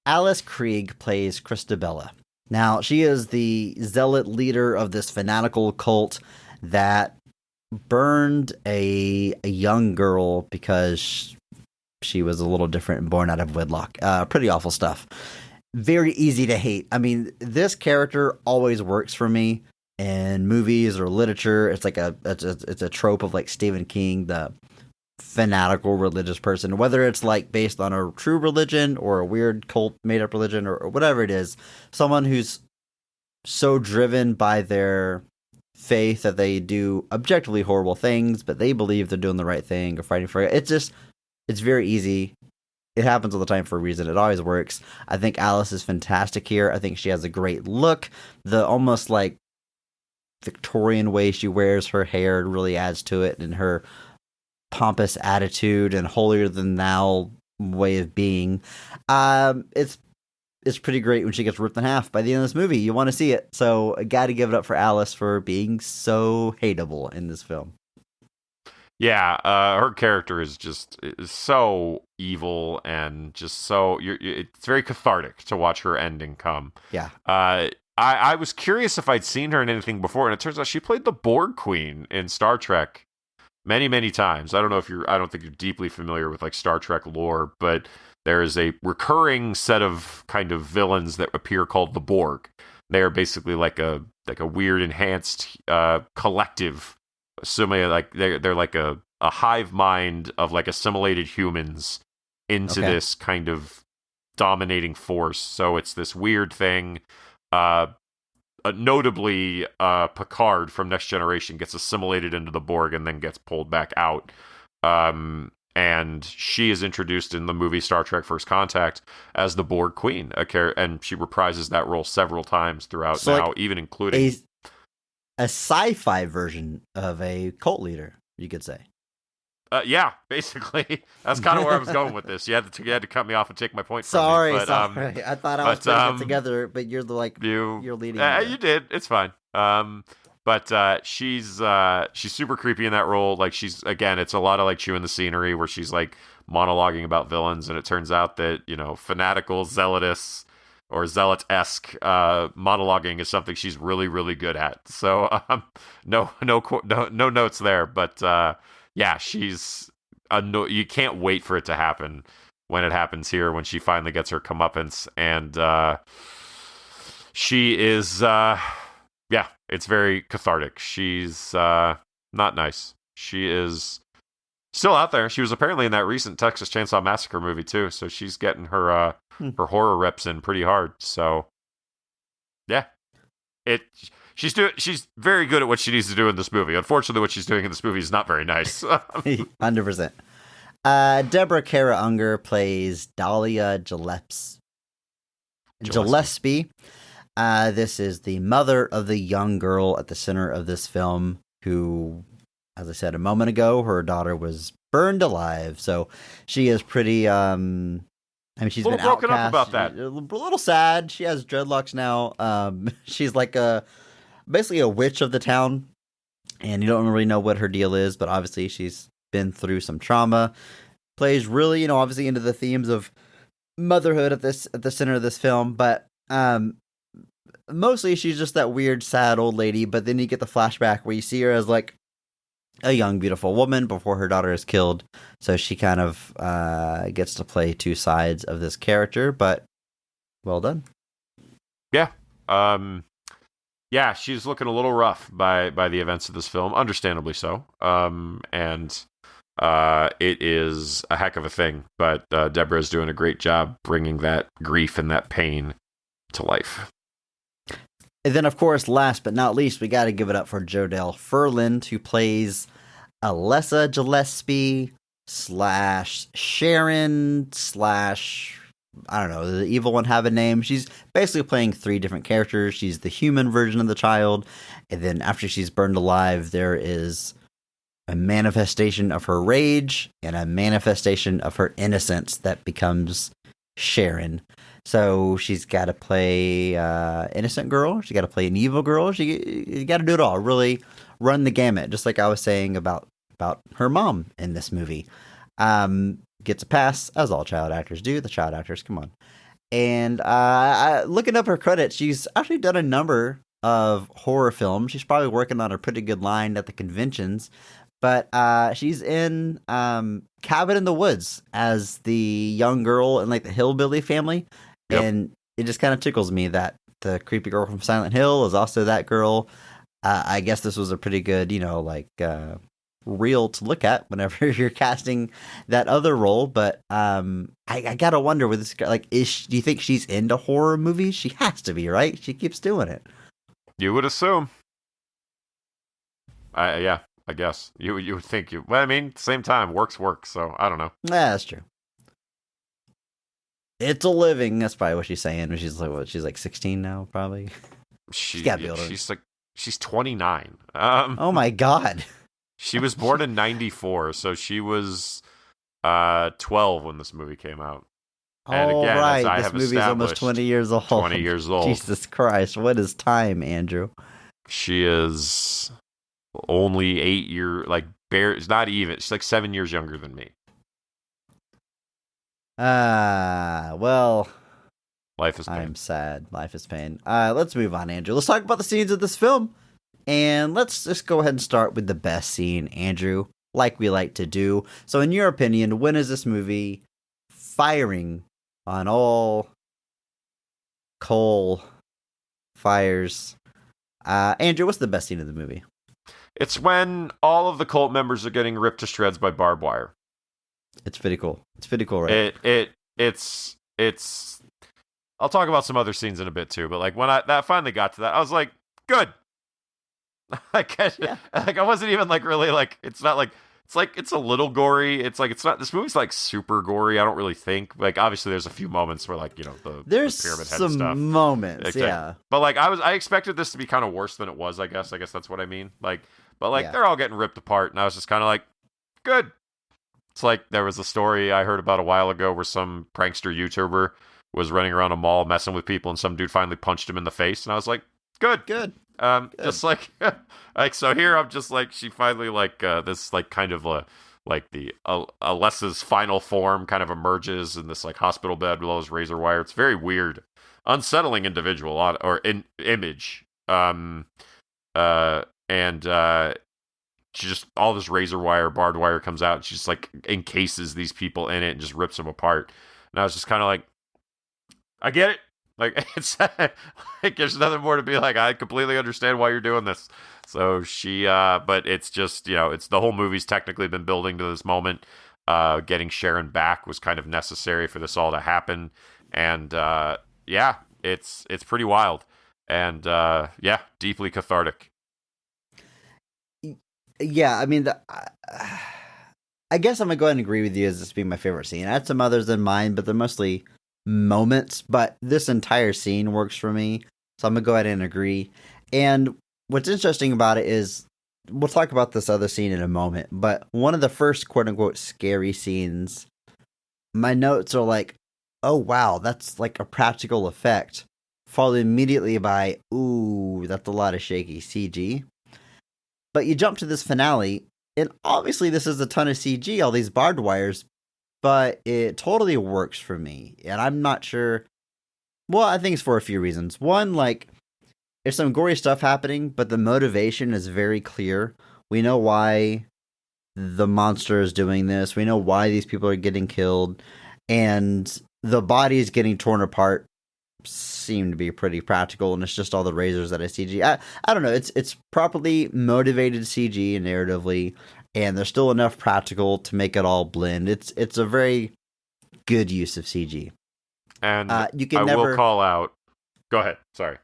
Alice Krieg plays Christabella. Now, she is the zealot leader of this fanatical cult that burned a young girl because she was a little different and born out of wedlock. Pretty awful stuff. Very easy to hate. I mean, this character always works for me in movies or literature. It's like it's a trope of like Stephen King, the fanatical religious person, whether it's like based on a true religion or a weird cult made up religion or whatever it is, someone who's so driven by their faith that they do objectively horrible things, but they believe they're doing the right thing or fighting for it. It's very easy. It happens all the time for a reason. It always works. I think Alice is fantastic here. I think she has a great look. The almost like Victorian way she wears her hair really adds to it, and her pompous attitude and holier than thou way of being. It's pretty great when she gets ripped in half by the end of this movie. You want to see it. So I got to give it up for Alice for being so hateable in this film. Yeah, her character is so evil and just so it's very cathartic to watch her ending come. Yeah. I was curious if I'd seen her in anything before, and it turns out she played the Borg Queen in Star Trek many, many times. I don't think you're deeply familiar with like Star Trek lore, but there is a recurring set of kind of villains that appear called the Borg. They are basically like a weird enhanced collective. Like they're like a hive mind of like assimilated humans into this kind of dominating force. So it's this weird thing. Notably, Picard from Next Generation gets assimilated into the Borg and then gets pulled back out. And she is introduced in the movie Star Trek First Contact as the Borg Queen, and she reprises that role several times throughout now, like even including a sci-fi version of a cult leader, you could say. Yeah, basically. That's kind of where I was going with this. You had to cut me off and take my point from sorry, me. But, sorry. I thought I was putting it together, but you're you're leading. You did. It's fine. But she's super creepy in that role. Like it's a lot of like chewing the scenery where she's like monologuing about villains, and it turns out that, fanatical zealotess or zealot-esque monologuing is something she's really, really good at. So no notes there, but yeah, she's you can't wait for it to happen when it happens here, when she finally gets her comeuppance, and she is yeah, it's very cathartic. She's not nice. She is still out there. She was apparently in that recent Texas Chainsaw Massacre movie too, so she's getting her her horror reps in pretty hard. So yeah, she's very good at what she needs to do in this movie. Unfortunately, what she's doing in this movie is not very nice. 100%. Deborah Kara Unger plays Dahlia Gillespie. This is the mother of the young girl at the center of this film who, as I said a moment ago, her daughter was burned alive. So she is pretty, she's been broken outcast. Up about that. A little sad. She has dreadlocks now. She's like basically a witch of the town, and you don't really know what her deal is, but obviously she's been through some trauma. Plays really, obviously into the themes of motherhood at the center of this film, but mostly she's just that weird, sad old lady. But then you get the flashback where you see her as like a young, beautiful woman before her daughter is killed. So she kind of gets to play two sides of this character. But well done. Yeah. Yeah, she's looking a little rough by the events of this film, understandably so. And it is a heck of a thing, but Deborah is doing a great job bringing that grief and that pain to life. And then, of course, last but not least, we got to give it up for Jodelle Ferland, who plays Alessa Gillespie / Sharon / I don't know, does the evil one have a name? She's basically playing three different characters. She's the human version of the child, and then after she's burned alive, there is a manifestation of her rage and a manifestation of her innocence that becomes Sharon. So she's got to play innocent girl. She got to play an evil girl. You got to do it all. Really run the gamut. Just like I was saying about her mom in this movie. Gets a pass, as all child actors do. The child actors, come on. And looking up her credits, she's actually done a number of horror films. She's probably working on a pretty good line at the conventions. But she's in Cabin in the Woods as the young girl in like the hillbilly family. Yep. And it just kind of tickles me that the creepy girl from Silent Hill is also that girl. I guess this was a pretty good, reel to look at whenever you're casting that other role. But I gotta wonder with this girl, like, do you think she's into horror movies? She has to be, right? She keeps doing it. You would assume. Yeah, I guess you would think you. Well, I mean, same time, work's work. So I don't know. Yeah, that's true. It's a living. That's probably what she's saying. She's like, what? She's like 16 now, probably. She's got to be older. She's 29. Oh my god. She was born in 94, so she was 12 when this movie came out. And all again, right, as I this have movie's almost 20 years old. 20 years old. Jesus Christ, what is time, Andrew? She is only 8 years, it's not even. She's like 7 years younger than me. Well, life is pain. I'm sad. Life is pain. Let's move on, Andrew. Let's talk about the scenes of this film. And let's just go ahead and start with the best scene, Andrew, like we like to do. So in your opinion, when is this movie firing on all coal fires? Andrew, what's the best scene of the movie? It's when all of the cult members are getting ripped to shreds by barbed wire. It's pretty cool. It's pretty cool, right? It's I'll talk about some other scenes in a bit too, but like when that finally got to that, I was like, good. I wasn't even like really like, it's not like, it's a little gory. It's not, this movie's like super gory. I don't really think, like, obviously there's a few moments where like, the there's pyramid head some stuff. moments, yeah. But like, I expected this to be kind of worse than it was, I guess that's what I mean. Like, but like, they're all getting ripped apart and I was just kind of like, good. It's like, there was a story I heard about a while ago where some prankster YouTuber was running around a mall messing with people and some dude finally punched him in the face and I was like, good. Just like, so here I'm just like, she finally like, this like kind of like the Alessa's final form kind of emerges in this like hospital bed with all this razor wire. It's very weird, unsettling individual or image. She just, all this razor wire, barbed wire comes out and she just like encases these people in it and just rips them apart. And I was just kind of like, I get it. Like, it's like, there's nothing more to be like, I completely understand why you're doing this. So she, but it's just, it's the whole movie's technically been building to this moment. Getting Sharon back was kind of necessary for this all to happen. And, yeah, it's pretty wild. And, yeah, deeply cathartic. Yeah, I mean, I guess I'm going to go ahead and agree with you as this being my favorite scene. I had some others in mind, but they're mostly moments, but this entire scene works for me, so I'm gonna go ahead and agree. And what's interesting about it is, we'll talk about this other scene in a moment, but one of the first quote-unquote scary scenes, my notes are like, oh wow, that's like a practical effect, followed immediately by, ooh, that's a lot of shaky CG. But you jump to this finale, and obviously this is a ton of CG, all these barbed wires, but it totally works for me. And I'm not sure. Well, I think it's for a few reasons. One, like, there's some gory stuff happening, but the motivation is very clear. We know why the monster is doing this. We know why these people are getting killed. And the bodies getting torn apart seem to be pretty practical, and it's just all the razors that I CG. I don't know. It's properly motivated CG narratively, and there's still enough practical to make it all blend. It's a very good use of CG. And you can never will call out. Go ahead. Sorry.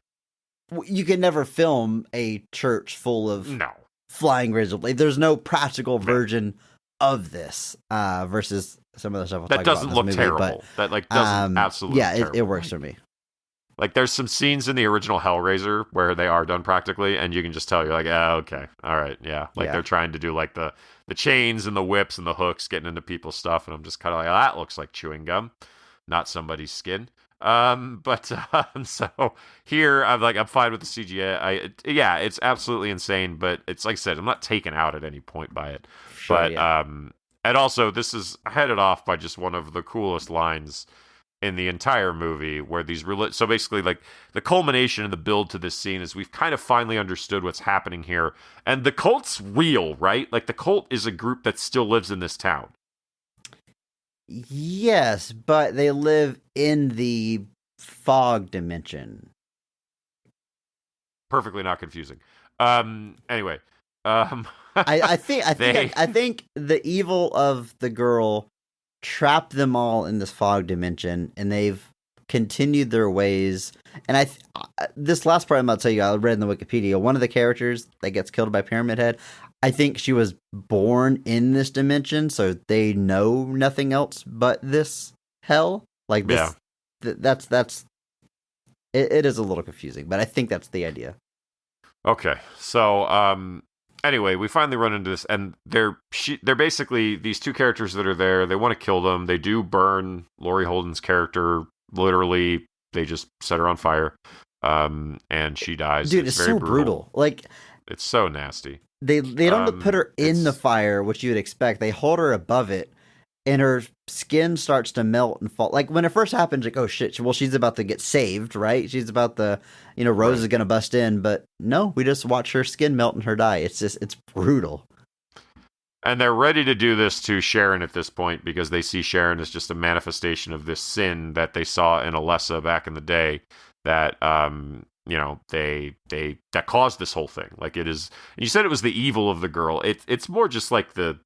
You can never film a church full of No. flying razor blades. There's no practical version of this versus some of the stuff we'll that talk doesn't about look in this movie, terrible. but, That doesn't absolutely. Yeah, it works for me. Like, there's some scenes in the original Hellraiser where they are done practically, and you can just tell you're like, okay, all right, yeah. Like, they're trying to do, like, the chains and the whips and the hooks getting into people's stuff, and I'm just kind of like, that looks like chewing gum, not somebody's skin. So here, I'm fine with the CGI. Yeah, it's absolutely insane, but it's like I said, I'm not taken out at any point by it. Sure, but, yeah. and also, this is headed off by just one of the coolest lines in the entire movie, where these so basically, like, the culmination and the build to this scene is we've kind of finally understood what's happening here, and the cult's real, right? Like, the cult is a group that still lives in this town. Yes, but they live in the fog dimension. Perfectly not confusing. Anyway, I think the evil of the girl trapped them all in this fog dimension, and they've continued their ways. And this last part I'm about to tell you, I read in the Wikipedia, one of the characters that gets killed by Pyramid Head, I think she was born in this dimension, so they know nothing else but this hell. Like, this, that's it is a little confusing, but I think that's the idea. Okay, so anyway, we finally run into this, and they're basically these two characters that are there. They want to kill them. They do burn Laurie Holden's character. Literally, they just set her on fire, and she dies. Dude, it's very so brutal. Like, it's so nasty. They don't put her in the fire, which you would expect. They hold her above it, and her skin starts to melt and fall. Like, when it first happens, like, oh shit, well, she's about to get saved, right? She's about to, Rose is going to bust in, but no, we just watch her skin melt and her die. It's brutal. And they're ready to do this to Sharon at this point, because they see Sharon as just a manifestation of this sin that they saw in Alessa back in the day, that, that caused this whole thing. Like, it is, and you said it was the evil of the girl. It's more just like the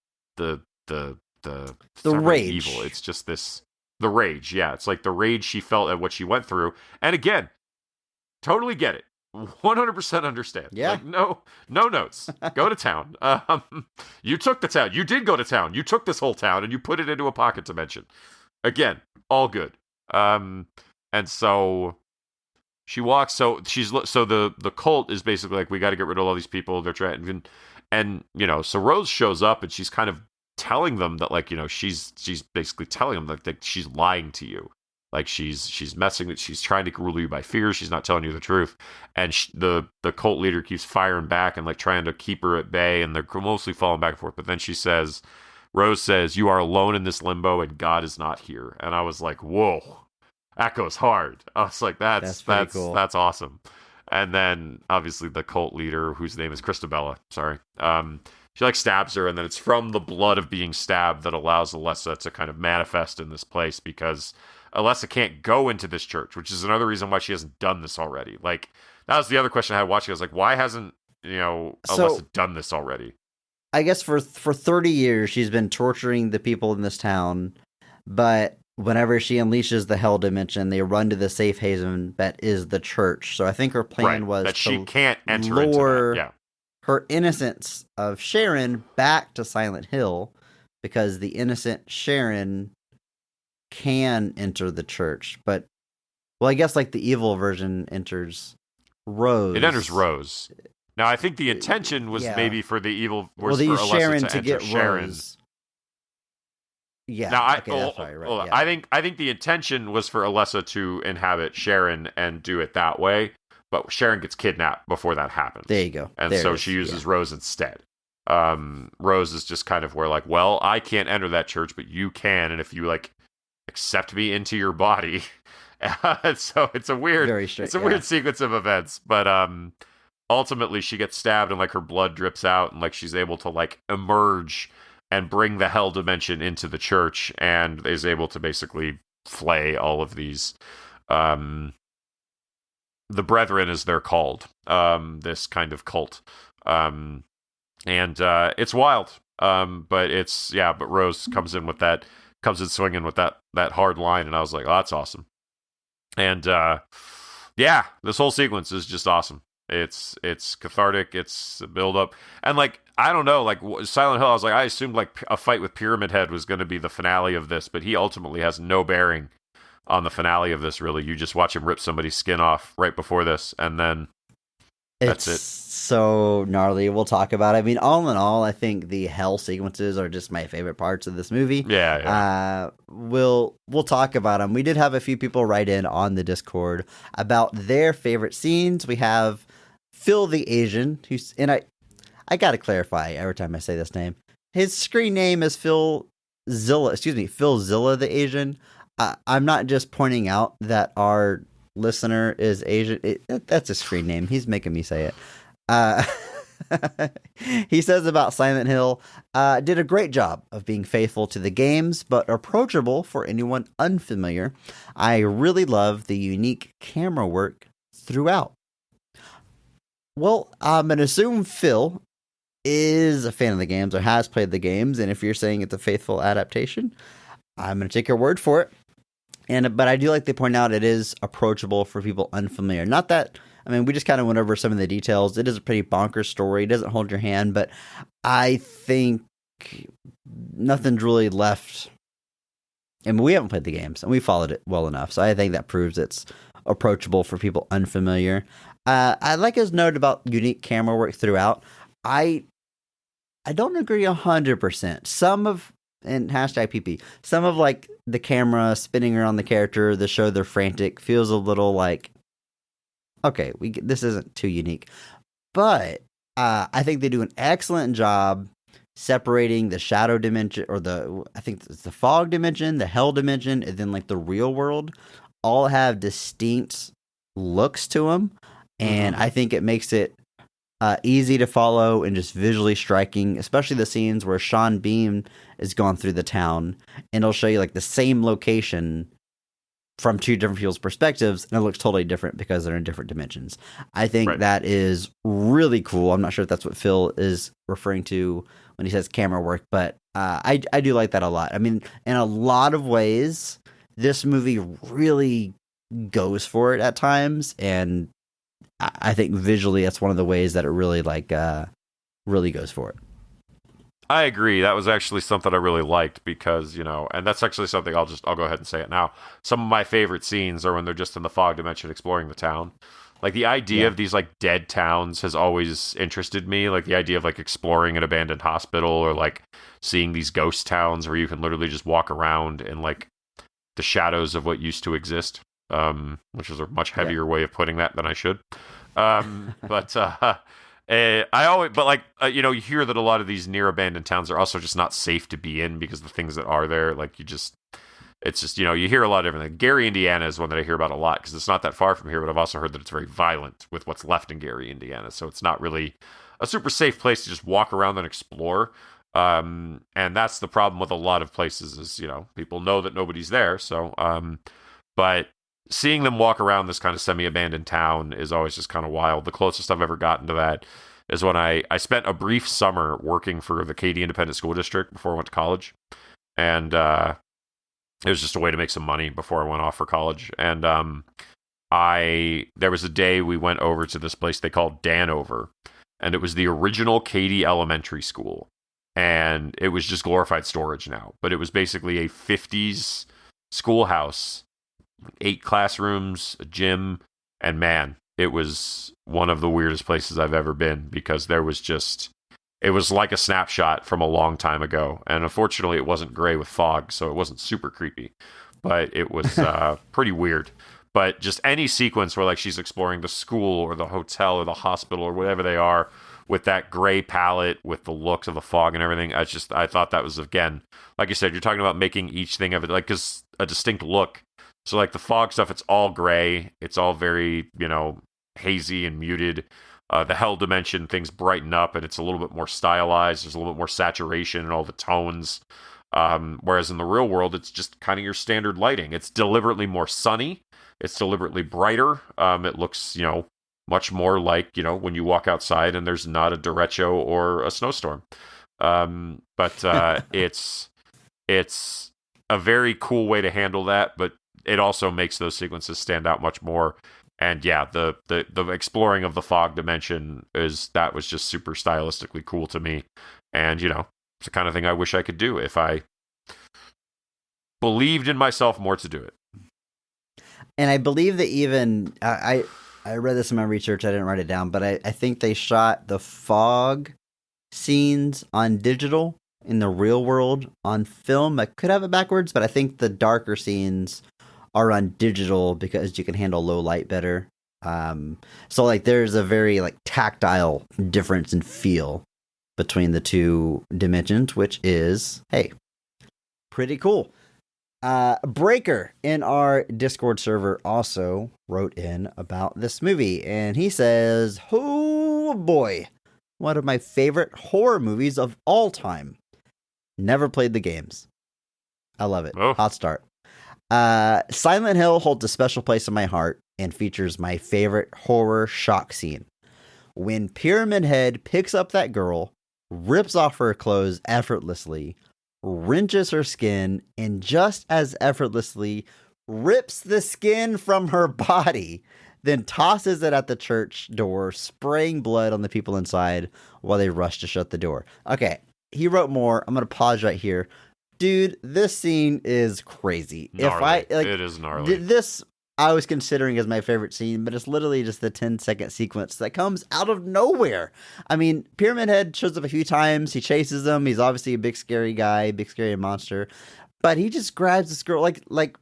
rage. Evil. It's just the rage. Yeah, it's like the rage she felt at what she went through. And again, totally get it. 100% understand. Yeah. Like, no notes. Go to town. You took the town. You did go to town. You took this whole town and you put it into a pocket dimension. Again, all good. And so she walks. So the cult is basically like, we got to get rid of all these people. They're trying, and so Rose shows up, and she's kind of telling them that, like, she's basically telling them that she's lying to you. Like, she's messing with, she's trying to rule you by fear. She's not telling you the truth. And the cult leader keeps firing back and, like, trying to keep her at bay, and they're mostly falling back and forth. But then Rose says, "You are alone in this limbo, and God is not here." And I was like, whoa, that goes hard. I was like, that's cool. That's awesome. And then obviously the cult leader, whose name is Christabella, sorry, she, like, stabs her, and then it's from the blood of being stabbed that allows Alessa to kind of manifest in this place, because Alessa can't go into this church, which is another reason why she hasn't done this already. Like, that was the other question I had watching. I was like, why hasn't, Alessa done this already? I guess for 30 years, she's been torturing the people in this town, but whenever she unleashes the hell dimension, they run to the safe haven that is the church. So I think her plan was that to she can't enter lure into that. Yeah. her innocence of Sharon back to Silent Hill, because the innocent Sharon can enter the church. But, well, I guess, like, the evil version enters Rose. It enters Rose. Now, I think the intention was maybe for the evil, was they for use Alessa Sharon to to get Sharon. Rose. Yeah. Now, that's probably right. Yeah. I think the intention was for Alessa to inhabit Sharon and do it that way, but Sharon gets kidnapped before that happens. There you go. And there so she uses Rose instead. Rose is just kind of where like, well, I can't enter that church, but you can, and if you like accept me into your body. So it's a weird, weird sequence of events, but ultimately she gets stabbed and like her blood drips out and like she's able to like emerge and bring the hell dimension into the church and is able to basically flay all of these the brethren, as they're called, this kind of cult, and it's wild, but Rose comes in swinging with that hard line, and I was like, oh, that's awesome. And this whole sequence is just awesome. It's cathartic. It's a build up, and like I don't know, like Silent Hill. I was like, I assumed like a fight with Pyramid Head was going to be the finale of this, but he ultimately has no bearing on the finale of this. Really, you just watch him rip somebody's skin off right before this, and then that's it. So gnarly. We'll talk about it. I mean, all in all, I think the hell sequences are just my favorite parts of this movie. Yeah. We'll talk about them. We did have a few people write in on the Discord about their favorite scenes. We have Phil the Asian, I got to clarify every time I say this name. His screen name is Phil Zilla the Asian. I'm not just pointing out that our listener is Asian. That's a screen name. He's making me say it. He says about Silent Hill, did a great job of being faithful to the games, but approachable for anyone unfamiliar. I really love the unique camera work throughout. Well, I'm going to assume Phil is a fan of the games or has played the games, and if you're saying it's a faithful adaptation, I'm going to take your word for it. But I do like to point out it is approachable for people unfamiliar. Not that, I mean, we just kind of went over some of the details. It is a pretty bonkers story. It doesn't hold your hand, but I think nothing's really left. And we haven't played the games, and we followed it well enough. So I think that proves it's approachable for people unfamiliar. I like his note about unique camera work throughout. I don't agree 100%. And hashtag PP, some of like the camera spinning around the character, the show they're frantic, feels a little like, okay, this isn't too unique. But I think they do an excellent job separating the shadow dimension, or I think it's the fog dimension, the hell dimension, and then like the real world, all have distinct looks to them. And I think it makes it easy to follow and just visually striking, especially the scenes where Sean Bean is going through the town, and it'll show you like the same location from two different people's perspectives, and it looks totally different because they're in different dimensions. I think that is really cool. I'm not sure if that's what Phil is referring to when he says camera work, but I do like that a lot. I mean, in a lot of ways, this movie really goes for it at times, and I think visually that's one of the ways that it really really goes for it. I agree. That was actually something I really liked because, and that's actually something I'll go ahead and say it now. Some of my favorite scenes are when they're just in the fog dimension exploring the town. Like the idea of these like dead towns has always interested me. Like the idea of like exploring an abandoned hospital or like seeing these ghost towns where you can literally just walk around in like the shadows of what used to exist. Which is a much heavier way of putting that than I should. You hear that a lot of these near abandoned towns are also just not safe to be in because the things that are there, like it's just, you hear a lot of everything. Gary, Indiana is one that I hear about a lot because it's not that far from here, but I've also heard that it's very violent with what's left in Gary, Indiana. So it's not really a super safe place to just walk around and explore. And that's the problem with a lot of places is, people know that nobody's there. So, but seeing them walk around this kind of semi-abandoned town is always just kind of wild. The closest I've ever gotten to that is when I spent a brief summer working for the Katy Independent School District before I went to college. And it was just a way to make some money before I went off for college. And there was a day we went over to this place they called Danover. And it was the original Katy Elementary School. And it was just glorified storage now. But it was basically a 50s schoolhouse, 8 classrooms, a gym, and man, it was one of the weirdest places I've ever been because it was like a snapshot from a long time ago. And unfortunately, it wasn't gray with fog, so it wasn't super creepy, but it was pretty weird. But just any sequence where like she's exploring the school or the hotel or the hospital or whatever they are, with that gray palette, with the looks of the fog and everything. I thought that was, again, like you said, you're talking about making each thing of it like just a distinct look. So like the fog stuff, it's all gray. It's all very, hazy and muted. The hell dimension, things brighten up and it's a little bit more stylized. There's a little bit more saturation in all the tones. Whereas in the real world, it's just kind of your standard lighting. It's deliberately more sunny. It's deliberately brighter. It looks, much more like, when you walk outside and there's not a derecho or a snowstorm. But it's a very cool way to handle that, but it also makes those sequences stand out much more. And yeah, the exploring of the fog dimension was just super stylistically cool to me. And, it's the kind of thing I wish I could do if I believed in myself more to do it. And I believe that even I read this in my research. I didn't write it down, but I think they shot the fog scenes on digital in the real world on film. I could have it backwards, but I think the darker scenes are on digital because you can handle low light better. So like there's a very like tactile difference in feel between the two dimensions, which is, hey, pretty cool. Breaker in our Discord server also wrote in about this movie, and he says, oh boy, one of my favorite horror movies of all time. Never played the games. I love it. Oh. Hot start. Silent Hill holds a special place in my heart and features my favorite horror shock scene. When Pyramid Head picks up that girl, rips off her clothes effortlessly, wrenches her skin, and just as effortlessly rips the skin from her body, then tosses it at the church door, spraying blood on the people inside while they rush to shut the door. Okay, he wrote more. I'm going to pause right here. Dude, this scene is crazy. Gnarly. It is gnarly. This I was considering as my favorite scene, but it's literally just the 10-second sequence that comes out of nowhere. I mean, Pyramid Head shows up a few times. He chases them. He's obviously a big scary guy, big scary monster. But he just grabs this girl, like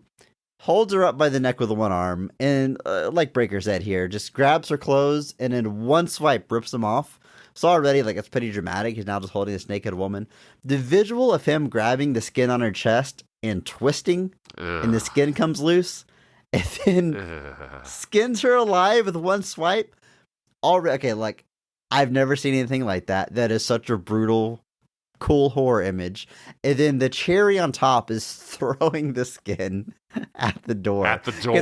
holds her up by the neck with one arm, and like Breaker said here, just grabs her clothes and in one swipe rips them off. So already, like, it's pretty dramatic. He's now just holding this naked woman. The visual of him grabbing the skin on her chest and twisting, and the skin comes loose, and then skins her alive with one swipe. Already, okay, like, I've never seen anything like that. That is such a brutal, cool horror image. And then the cherry on top is throwing the skin at the door. At the door.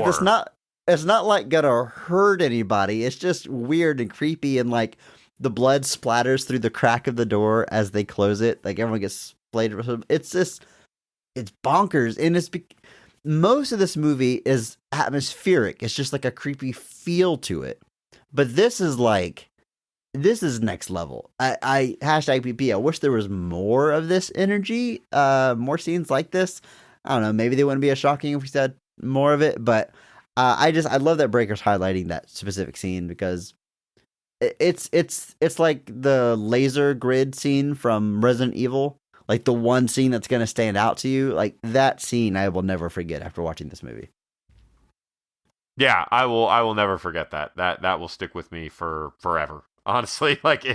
It's not like gonna hurt anybody. It's just weird and creepy, and like, the blood splatters through the crack of the door as they close it. Like everyone gets splayed. It's bonkers. And most of this movie is atmospheric. It's just like a creepy feel to it. But this is next level. I hashtag PP. I wish there was more of this energy, more scenes like this. I don't know. Maybe they wouldn't be as shocking if we said more of it. But I love that Breaker's highlighting that specific scene because it's like the laser grid scene from Resident Evil, like the one scene that's going to stand out to you. Like that scene I will never forget after watching this movie. Yeah, I will never forget that. That will stick with me for forever. Honestly, like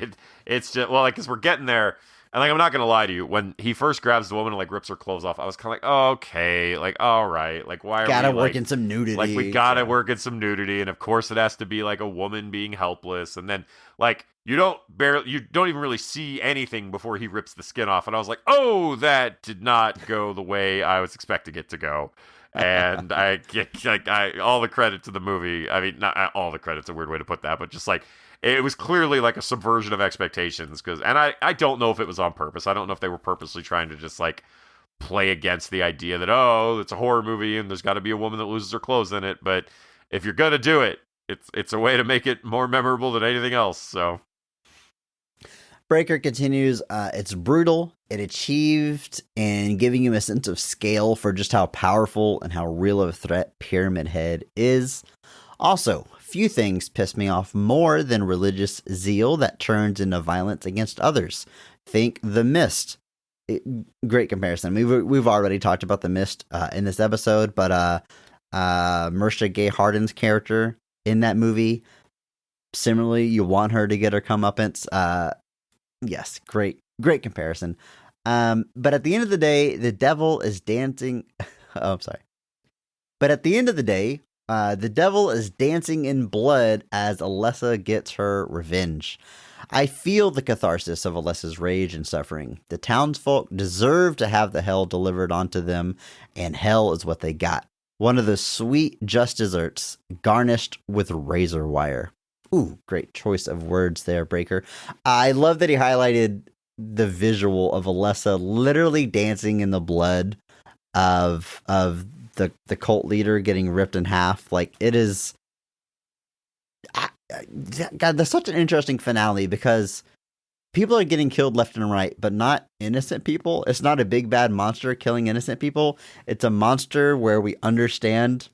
it's just, well, like, cuz we're getting there. And like, I'm not going to lie to you, when he first grabs the woman and like rips her clothes off, I was kind of like, oh, okay, like, all right, like, why are gotta we work like, in some nudity? Like, we gotta work in some nudity, and of course it has to be like a woman being helpless, and then like you don't even really see anything before he rips the skin off, and I was like, oh, that did not go the way I was expecting it to go. And I get like all the credit to the movie. I mean, not all the credit's a weird way to put that, but just like, it was clearly like a subversion of expectations, and I don't know if it was on purpose. I don't know if they were purposely trying to just like play against the idea that, oh, it's a horror movie and there's got to be a woman that loses her clothes in it. But if you're gonna do it, it's a way to make it more memorable than anything else. So Breaker continues, it's brutal, it achieved, and giving you a sense of scale for just how powerful and how real of a threat Pyramid Head is. Also, few things piss me off more than religious zeal that turns into violence against others. Think The Mist. Great comparison. We've already talked about The Mist in this episode, but Marsha Gay Harden's character in that movie, similarly, you want her to get her comeuppance. Yes, great comparison. But at the end of the day, the devil is dancing. Oh, I'm sorry. But at the end of the day, the devil is dancing in blood as Alessa gets her revenge. I feel the catharsis of Alessa's rage and suffering. The townsfolk deserve to have the hell delivered onto them, and hell is what they got. One of the sweet just desserts, garnished with razor wire. Ooh, great choice of words there, Breaker. I love that he highlighted the visual of Alessa literally dancing in the blood of the cult leader getting ripped in half. Like, it is... God, that's such an interesting finale because people are getting killed left and right, but not innocent people. It's not a big bad monster killing innocent people. It's a monster where we understand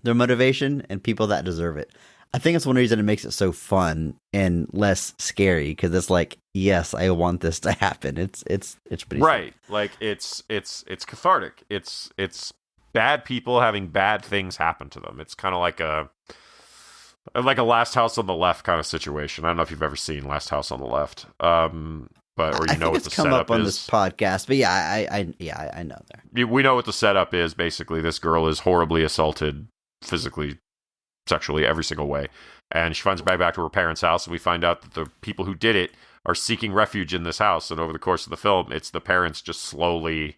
their motivation and people that deserve it. I think it's one reason it makes it so fun and less scary because it's like, yes, I want this to happen. It's pretty right. Sad. Like it's cathartic. It's bad people having bad things happen to them. It's kind of like a Last House on the Left kind of situation. I don't know if you've ever seen Last House on the Left, but or you know what the setup is. Come up on this podcast, but I know there. We know what the setup is. Basically, this girl is horribly assaulted, physically, sexually, every single way, and she finds her back to her parents' house, and we find out that the people who did it are seeking refuge in this house. And over the course of the film, it's the parents just slowly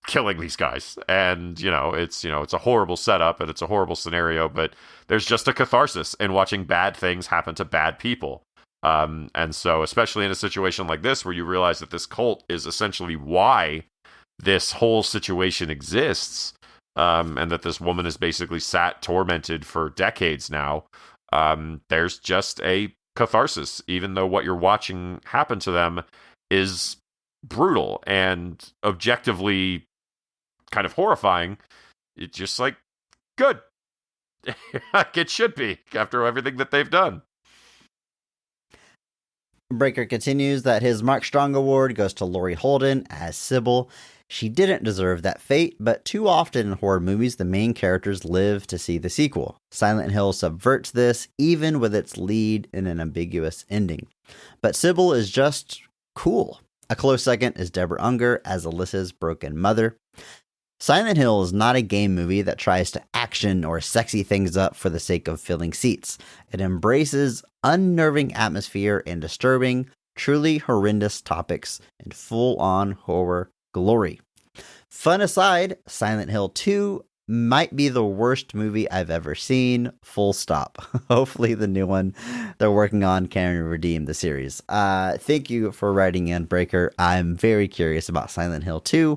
killing these guys, and it's a horrible setup and it's a horrible scenario, but there's just a catharsis in watching bad things happen to bad people, and so especially in a situation like this where you realize that this cult is essentially why this whole situation exists, and that this woman is basically sat tormented for decades now, there's just a catharsis, even though what you're watching happen to them is brutal and objectively kind of horrifying. It's just like good. Like it should be after everything that they've done. Breaker continues that his Mark Strong Award goes to Laurie Holden as Sybil. She didn't deserve that fate, but too often in horror movies, the main characters live to see the sequel. Silent Hill subverts this, even with its lead in an ambiguous ending. But Sybil is just cool. A close second is Deborah Unger as Alyssa's broken mother. Silent Hill is not a game movie that tries to action or sexy things up for the sake of filling seats. It embraces unnerving atmosphere and disturbing, truly horrendous topics in full-on horror glory. Fun aside, Silent Hill 2 might be the worst movie I've ever seen, full stop. Hopefully the new one they're working on can redeem the series. Thank you for writing in, Breaker. I'm very curious about Silent Hill 2.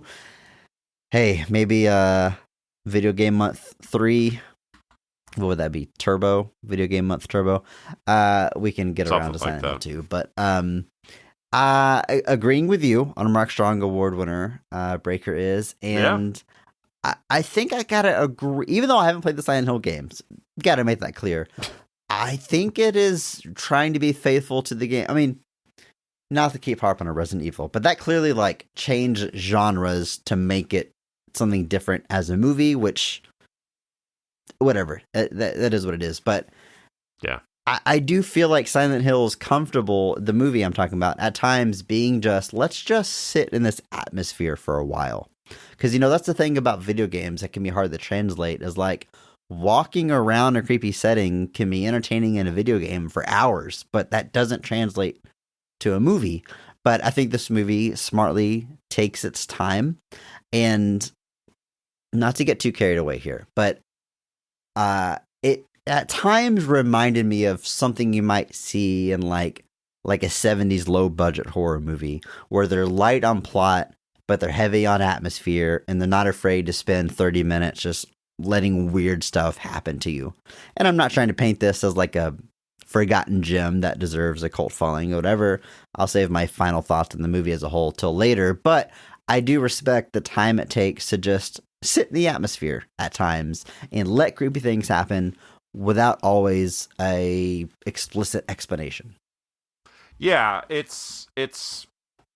Hey, maybe Video Game Month 3. What would that be? Turbo? Video Game Month Turbo? We can get something around to Silent like Hill 2. But agreeing with you on a Mark Strong Award winner, Breaker is. And I think I gotta agree, even though I haven't played the Silent Hill games, gotta make that clear. I think it is trying to be faithful to the game. I mean, not to keep harping on Resident Evil, but that clearly changed genres to make it something different as a movie, which, whatever, that is what it is. But yeah, I do feel like Silent Hill is comfortable, the movie I'm talking about, at times being let's just sit in this atmosphere for a while. Because, that's the thing about video games that can be hard to translate, is walking around a creepy setting can be entertaining in a video game for hours, but that doesn't translate to a movie. But I think this movie smartly takes its time, and not to get too carried away here, but it at times reminded me of something you might see in like a 70s low budget horror movie where they're light on plot, but they're heavy on atmosphere, and they're not afraid to spend 30 minutes just letting weird stuff happen to you. And I'm not trying to paint this as a forgotten gem that deserves a cult following or whatever. I'll save my final thoughts on the movie as a whole till later, but I do respect the time it takes to just sit in the atmosphere at times and let creepy things happen without always a explicit explanation. Yeah, it's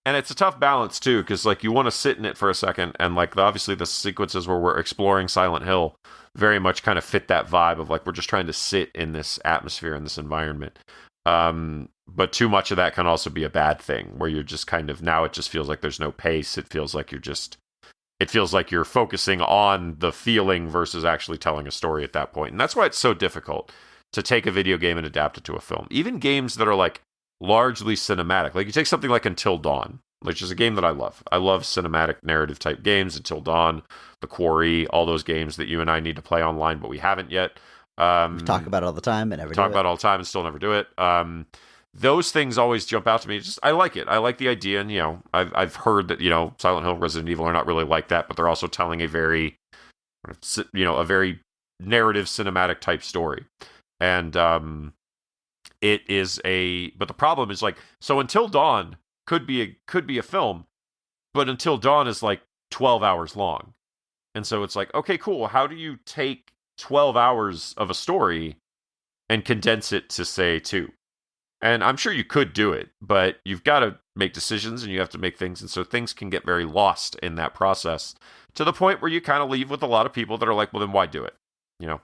And it's a tough balance too, because like you want to sit in it for a second, and like obviously the sequences where we're exploring Silent Hill very much kind of fit that vibe of like we're just trying to sit in this atmosphere in this environment. But too much of that can also be a bad thing, where you're just kind of now it just feels like there's no pace. It feels like you're focusing on the feeling versus actually telling a story at that point, and that's why it's so difficult to take a video game and adapt it to a film. Even games that are like largely cinematic. Like you take something like Until Dawn, which is a game that I love. I love cinematic narrative type games. Until Dawn, The Quarry, all those games that you and I need to play online, but we haven't yet. We talk about it all the time and never talk about it all the time and still never do it. Those things always jump out to me. Just I like it. I like the idea, and I've heard that Silent Hill, Resident Evil are not really like that, but they're also telling a very narrative cinematic type story, and but the problem is like, so Until Dawn could be a film, but Until Dawn is like 12 hours long. And so it's like, okay, cool. How do you take 12 hours of a story and condense it to say 2? And I'm sure you could do it, but you've got to make decisions and you have to make things. And so things can get very lost in that process to the point where you kind of leave with a lot of people that are like, well, then why do it?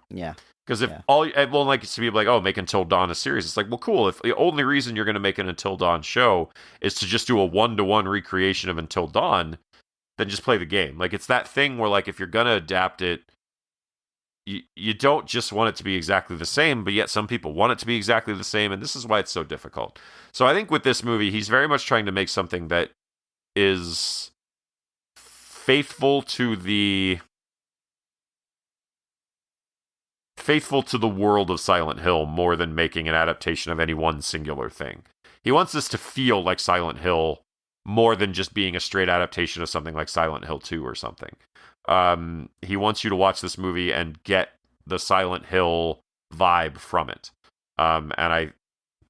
Yeah. Because like it's to be like, oh, make Until Dawn a series. It's like, well, cool. If the only reason you're going to make an Until Dawn show is to just do a 1-to-1 recreation of Until Dawn, then just play the game. Like it's that thing where like if you're going to adapt it, you don't just want it to be exactly the same, but yet some people want it to be exactly the same, and this is why it's so difficult. So I think with this movie, he's very much trying to make something that is faithful to the world of Silent Hill more than making an adaptation of any one singular thing. He wants this to feel like Silent Hill more than just being a straight adaptation of something like Silent Hill 2 or something. He wants you to watch this movie and get the Silent Hill vibe from it. And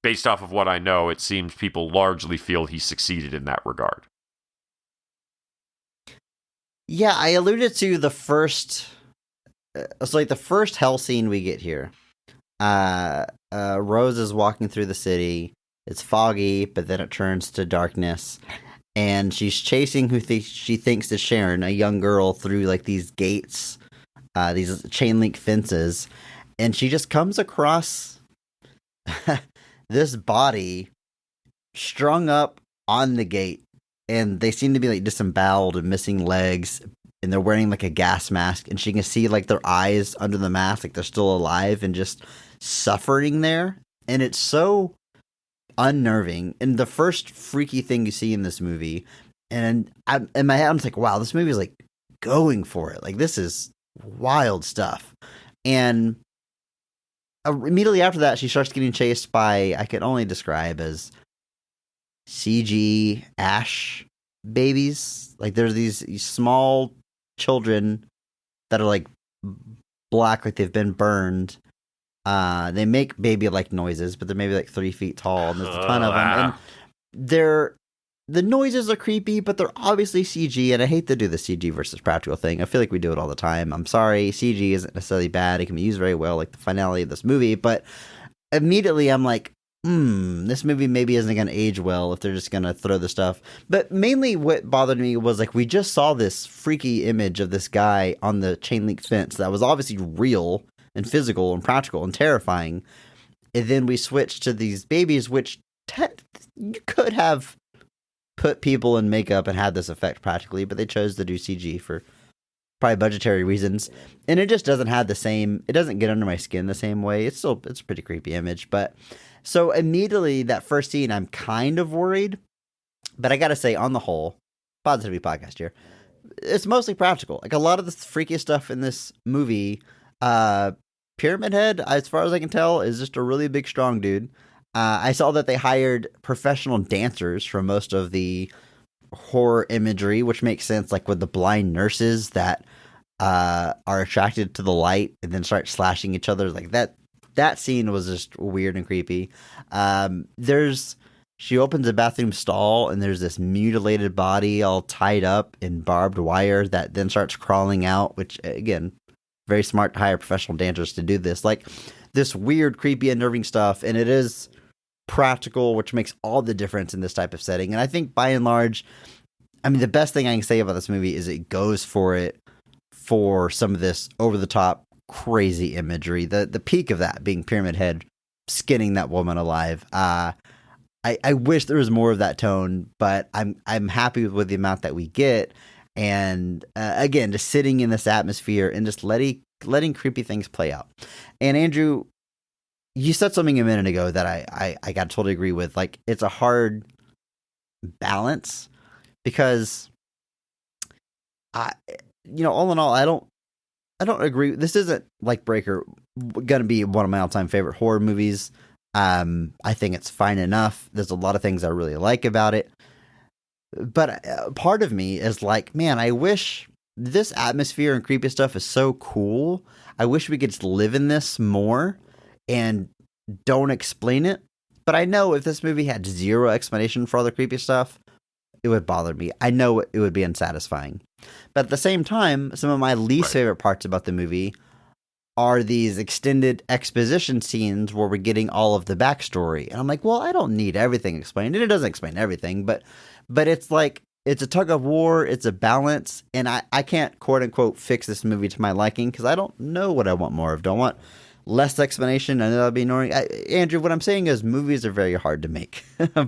based off of what I know, it seems people largely feel he succeeded in that regard. Yeah, I alluded to the first... It's like the first hell scene we get here. Rose is walking through the city. It's foggy, but then it turns to darkness. And she's chasing who she thinks is Sharon, a young girl, through like these gates, these chain link fences. And she just comes across this body strung up on the gate. And they seem to be like disemboweled and missing legs. And they're wearing like a gas mask, and she can see like their eyes under the mask, like they're still alive and just suffering there. And it's so unnerving. And the first freaky thing you see in this movie, and in my head, I'm like, wow, this movie is like going for it. Like this is wild stuff. And immediately after that, she starts getting chased by, I can only describe as CG ash babies. Like there's these small children that are like black, like they've been burned. They make baby-like noises, but they're maybe like 3 feet tall, and there's a ton of them. And the noises are creepy, but they're obviously CG, and I hate to do the CG versus practical thing. I feel like we do it all the time. I'm sorry, CG isn't necessarily bad. It can be used very well, like the finale of this movie, but immediately I'm like, this movie maybe isn't going to age well if they're just going to throw the stuff. But mainly what bothered me was like we just saw this freaky image of this guy on the chain link fence that was obviously real and physical and practical and terrifying. And then we switched to these babies, which you could have put people in makeup and had this effect practically, but they chose to do CG for probably budgetary reasons. And it just doesn't have the same, it doesn't get under my skin the same way. It's a pretty creepy image, but so immediately that first scene, I'm kind of worried, but I gotta say, on the whole, Positivity Podcast here, it's mostly practical. Like a lot of the freakiest stuff in this movie, Pyramid Head, as far as I can tell, is just a really big, strong dude. I saw that they hired professional dancers for most of the horror imagery, which makes sense, like with the blind nurses that are attracted to the light and then start slashing each other like that. That scene was just weird and creepy. She opens a bathroom stall and there's this mutilated body all tied up in barbed wire that then starts crawling out, which again, very smart to hire professional dancers to do this. Like this weird, creepy, unnerving stuff. And it is practical, which makes all the difference in this type of setting. And I think by and large, I mean, the best thing I can say about this movie is it goes for it for some of this over the top crazy imagery. The peak of that being Pyramid Head skinning that woman alive. I wish there was more of that tone, but I'm happy with the amount that we get. And again, just sitting in this atmosphere and just letting creepy things play out. And Andrew, you said something a minute ago that I got to totally agree with. Like, it's a hard balance because all in all, I don't agree. This isn't like Breaker going to be one of my all-time favorite horror movies. I think it's fine enough. There's a lot of things I really like about it. But part of me is like, man, I wish this atmosphere and creepy stuff is so cool. I wish we could just live in this more and don't explain it. But I know if this movie had zero explanation for all the creepy stuff, it would bother me. I know it would be unsatisfying. But at the same time, some of my least favorite parts about the movie are these extended exposition scenes where we're getting all of the backstory. And I'm like, well, I don't need everything explained. And it doesn't explain everything, but it's like, it's a tug of war, it's a balance, and I can't, quote unquote, fix this movie to my liking because I don't know what I want more of. Don't want less explanation. I know that'd be annoying. Andrew, what I'm saying is movies are very hard to make,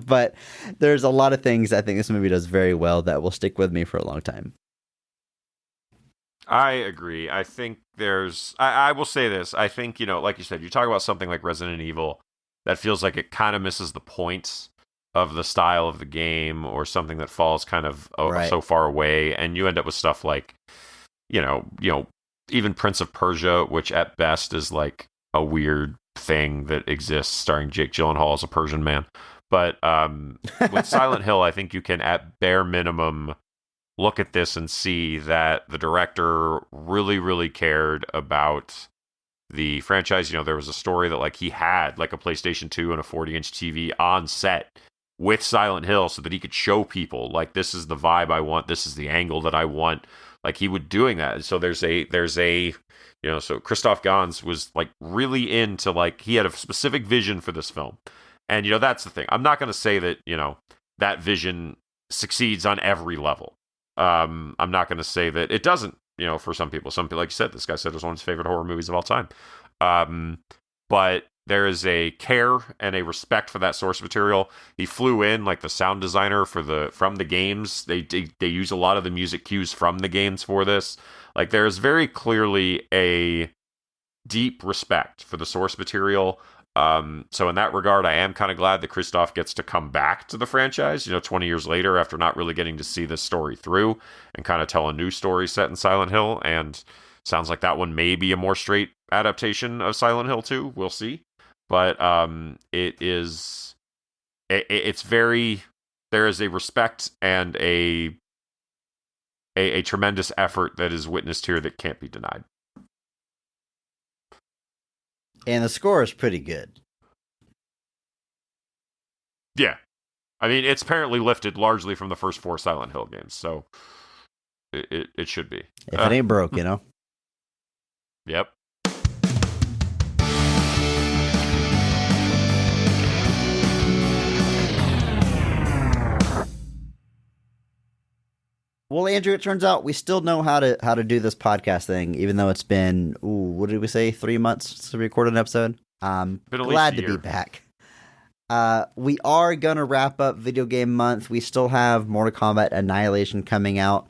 but there's a lot of things I think this movie does very well that will stick with me for a long time. I agree. I think I will say this. I think, like you said, you talk about something like Resident Evil that feels like it kind of misses the point of the style of the game, or something that falls kind of so far away, and you end up with stuff like, even Prince of Persia, which at best is like a weird thing that exists starring Jake Gyllenhaal as a Persian man. But with Silent Hill, I think you can at bare minimum look at this and see that the director really, really cared about the franchise. There was a story that like he had like a PlayStation 2 and a 40-inch TV on set with Silent Hill so that he could show people like, this is the vibe I want, this is the angle that I want. Like, he would doing that. So there's a so Christoph Gans was like really into, like, he had a specific vision for this film. And that's the thing. I'm not going to say that that vision succeeds on every level. I'm not going to say that it doesn't, for some people, like you said, this guy said it was one of his favorite horror movies of all time. But there is a care and a respect for that source material. He flew in like the sound designer from the games. They use a lot of the music cues from the games for this. Like, there's very clearly a deep respect for the source material. So in that regard, I am kind of glad that Christoph gets to come back to the franchise, 20 years later, after not really getting to see this story through and kind of tell a new story set in Silent Hill. And sounds like that one may be a more straight adaptation of Silent Hill 2. We'll see. But it's very, there is a respect and a tremendous effort that is witnessed here that can't be denied. And the score is pretty good. Yeah. I mean, it's apparently lifted largely from the first 4 Silent Hill games, so it should be. If it ain't broke, Yep. Well, Andrew, it turns out we still know how to do this podcast thing, even though it's been, what did we say, 3 months since we recorded an episode? Glad to be back. We are going to wrap up Video Game Month. We still have Mortal Kombat Annihilation coming out.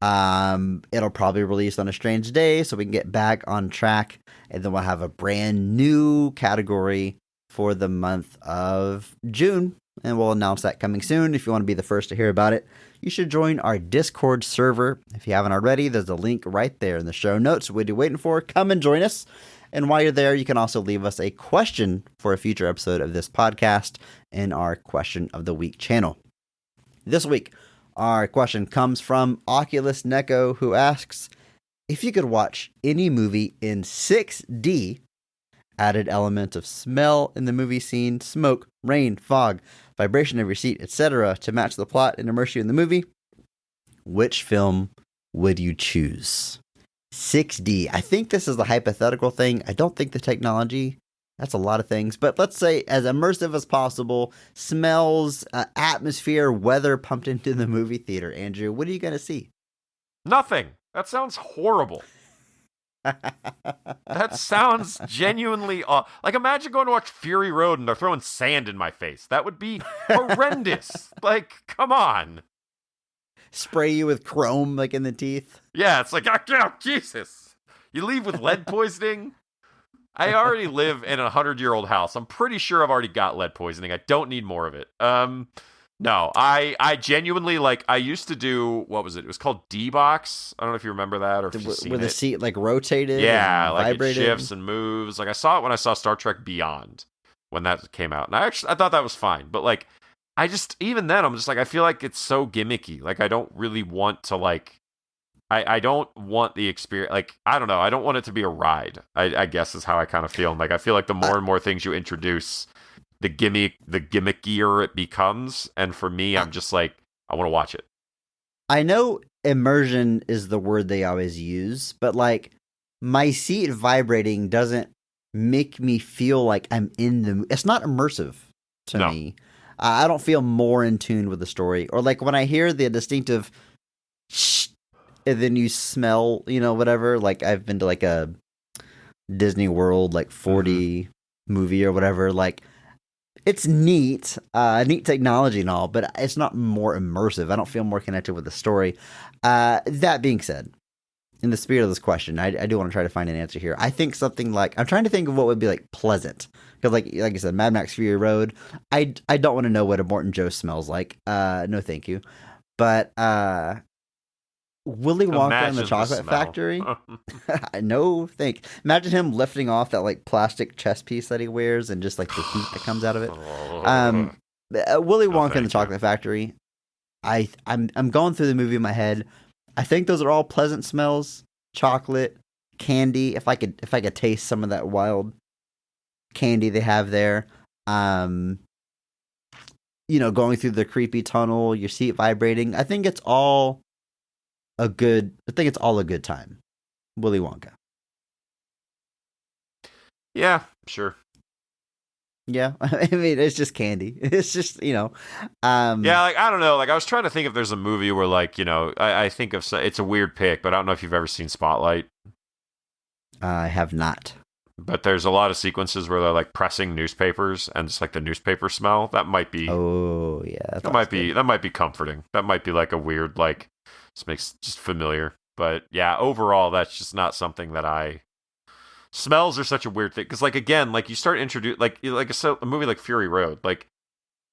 It'll probably release on a strange day, so we can get back on track. And then we'll have a brand new category for the month of June. And we'll announce that coming soon. If you want to be the first to hear about it, you should join our Discord server. If you haven't already, there's a link right there in the show notes. What are you waiting for? Come and join us. And while you're there, you can also leave us a question for a future episode of this podcast in our Question of the Week channel. This week, our question comes from Oculus Neko, who asks, if you could watch any movie in 6D, added element of smell in the movie scene, smoke, rain, fog, vibration of your seat, etc. to match the plot and immerse you in the movie, which film would you choose? 6D. I think this is a hypothetical thing. I don't think the technology That's a lot of things. But let's say as immersive as possible, smells, atmosphere, weather pumped into the movie theater. Andrew, what are you going to see? Nothing. That sounds horrible. That sounds genuinely like, imagine going to watch Fury Road and they're throwing sand in my face. That would be horrendous. Like, come on. Spray you with chrome like in the teeth. Yeah, it's like, oh, Jesus. You leave with lead poisoning? I already live in a 100-year-old house. I'm pretty sure I've already got lead poisoning. I don't need more of it. No, I genuinely, like, I used to do, what was it? It was called D-Box. I don't know if you remember that or if you've seen Where the it. seat, like, rotated Yeah, and like vibrated. it shifts and moves. Like, I saw it when I saw Star Trek Beyond, when that came out. And I thought that was fine. But, like, even then, I'm just like, I feel like it's so gimmicky. Like, I don't really want to, like, I don't want the experience. Like, I don't know. I don't want it to be a ride, I guess is how I kind of feel. Like, I feel like the more and more things you introduce, the gimmickier it becomes. And for me, I'm just like, I want to watch it. I know immersion is the word they always use, but like my seat vibrating doesn't make me feel like I'm in the. It's not immersive to me. I don't feel more in tune with the story. Or like when I hear the distinctive shh, and then you smell, whatever. Like I've been to like a Disney World, like 4D movie or whatever. Like it's neat, neat technology and all, but it's not more immersive. I don't feel more connected with the story. That being said, in the spirit of this question, I do want to try to find an answer here. I think something like, I'm trying to think of what would be like pleasant. Because like I said, Mad Max Fury Road, I don't want to know what a Morton Joe smells like. No, thank you. But Willy Wonka and the Chocolate Factory. No, imagine him lifting off that like plastic chest piece that he wears and just like the heat that comes out of it. Willy Wonka and the Chocolate Factory. I'm going through the movie in my head. I think those are all pleasant smells. Chocolate, candy. If I could taste some of that wild candy they have there. Going through the creepy tunnel, your seat vibrating. I think it's all a good time. Willy Wonka. Yeah, sure. Yeah, I mean, it's just candy. It's just, Yeah, like, I don't know. Like, I was trying to think if there's a movie where, like, I think of, it's a weird pick, but I don't know if you've ever seen Spotlight. I have not. But there's a lot of sequences where they're, like, pressing newspapers and just, like, the newspaper smell. That might be... Oh, yeah. That might be comforting. That might be, like, a weird, like, just familiar. But, yeah, overall, that's just not something that Smells are such a weird thing. Because, like, again, like, you start introduce like a movie like Fury Road, like,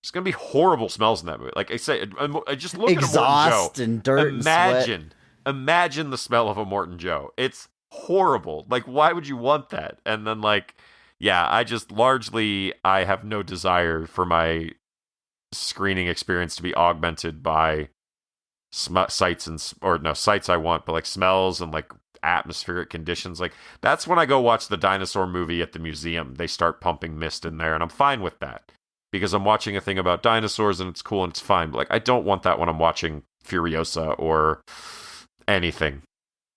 there's going to be horrible smells in that movie. Like I say, I just look exhaust at a Morton Joe. And dirt and sweat. Imagine the smell of a Morton Joe. It's horrible. Like, why would you want that? And then, like, yeah, I have no desire for my screening experience to be augmented by sights I want, but like smells and like atmospheric conditions. Like, that's when I go watch the dinosaur movie at the museum. They start pumping mist in there, and I'm fine with that because I'm watching a thing about dinosaurs and it's cool and it's fine. But like, I don't want that when I'm watching Furiosa or anything.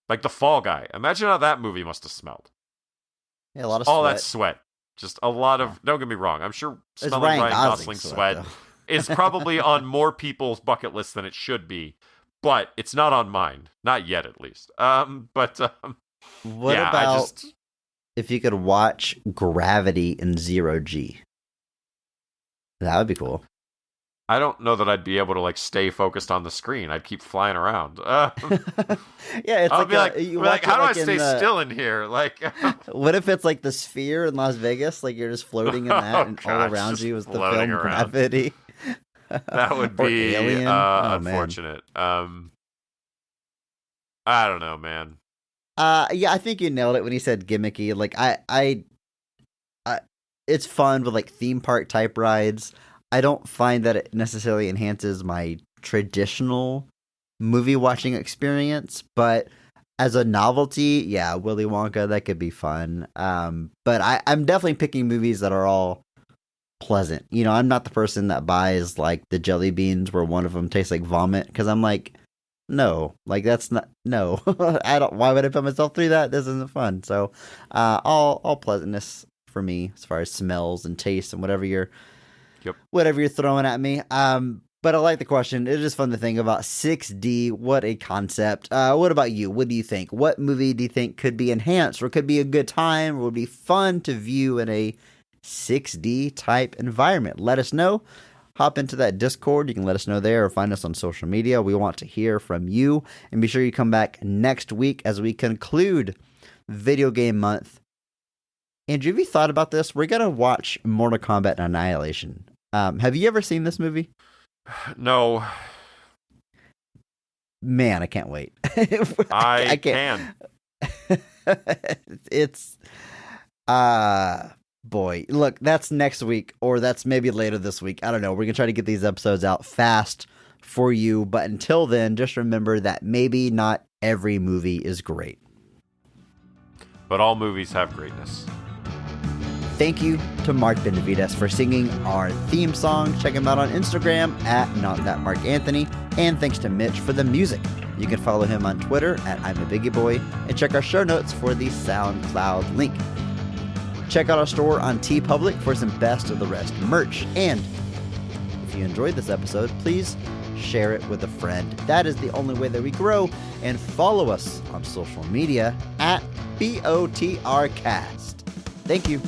Like The Fall Guy. Imagine how that movie must have smelled. Yeah, a lot of all sweat. That sweat. Just a lot of. Don't get me wrong. I'm sure smelling Ryan Ryan Gosling's Gosling's sweat though. is probably on more people's bucket list than it should be. But it's not on mine. Not yet, at least. What yeah, about if you could watch Gravity in 0G? That would be cool. I don't know that I'd be able to like stay focused on the screen. I'd keep flying around. Yeah, it's I'll be like, how do I stay still? still in here? Like, what if it's like the Sphere in Las Vegas? Like you're just floating in that, and all around just you is the floating film around. Gravity. That would Or be Alien? Oh, man. unfortunate. I don't know, man. Yeah, I think you nailed it when you said gimmicky. Like I it's fun with like theme park type rides. I don't find that it necessarily enhances my traditional movie watching experience, but as a novelty, yeah, Willy Wonka, that could be fun. But I'm definitely picking movies that are all pleasant. I'm not the person that buys like the jelly beans where one of them tastes like vomit, because I'm like, no, like that's not, no. I don't. Why would I put myself through that? This isn't fun. So, all pleasantness for me as far as smells and tastes and whatever you're Yep. throwing at me. But I like the question. It is fun to think about 6D. What a concept. What about you? What do you think? What movie do you think could be enhanced or could be a good time or would be fun to view in a 6D type environment? Let us know. Hop into that Discord. You can let us know there or find us on social media. We want to hear from you. And be sure you come back next week as we conclude Video Game Month. Andrew, have you thought about this? We're going to watch Mortal Kombat Annihilation. Have you ever seen this movie? No. Man, I can't wait. I can. It's boy, look, that's next week or that's maybe later this week. I don't know. We're going to try to get these episodes out fast for you, but until then, just remember that maybe not every movie is great. But all movies have greatness. Thank you to Mark Benavides for singing our theme song. Check him out on Instagram at NotThatMarkAnthony. And thanks to Mitch for the music. You can follow him on Twitter at I'm a Biggie Boy and check our show notes for the SoundCloud link. Check out our store on TeePublic for some Best of the Rest merch. And if you enjoyed this episode, please share it with a friend. That is the only way that we grow. And follow us on social media at BOTRcast. Thank you.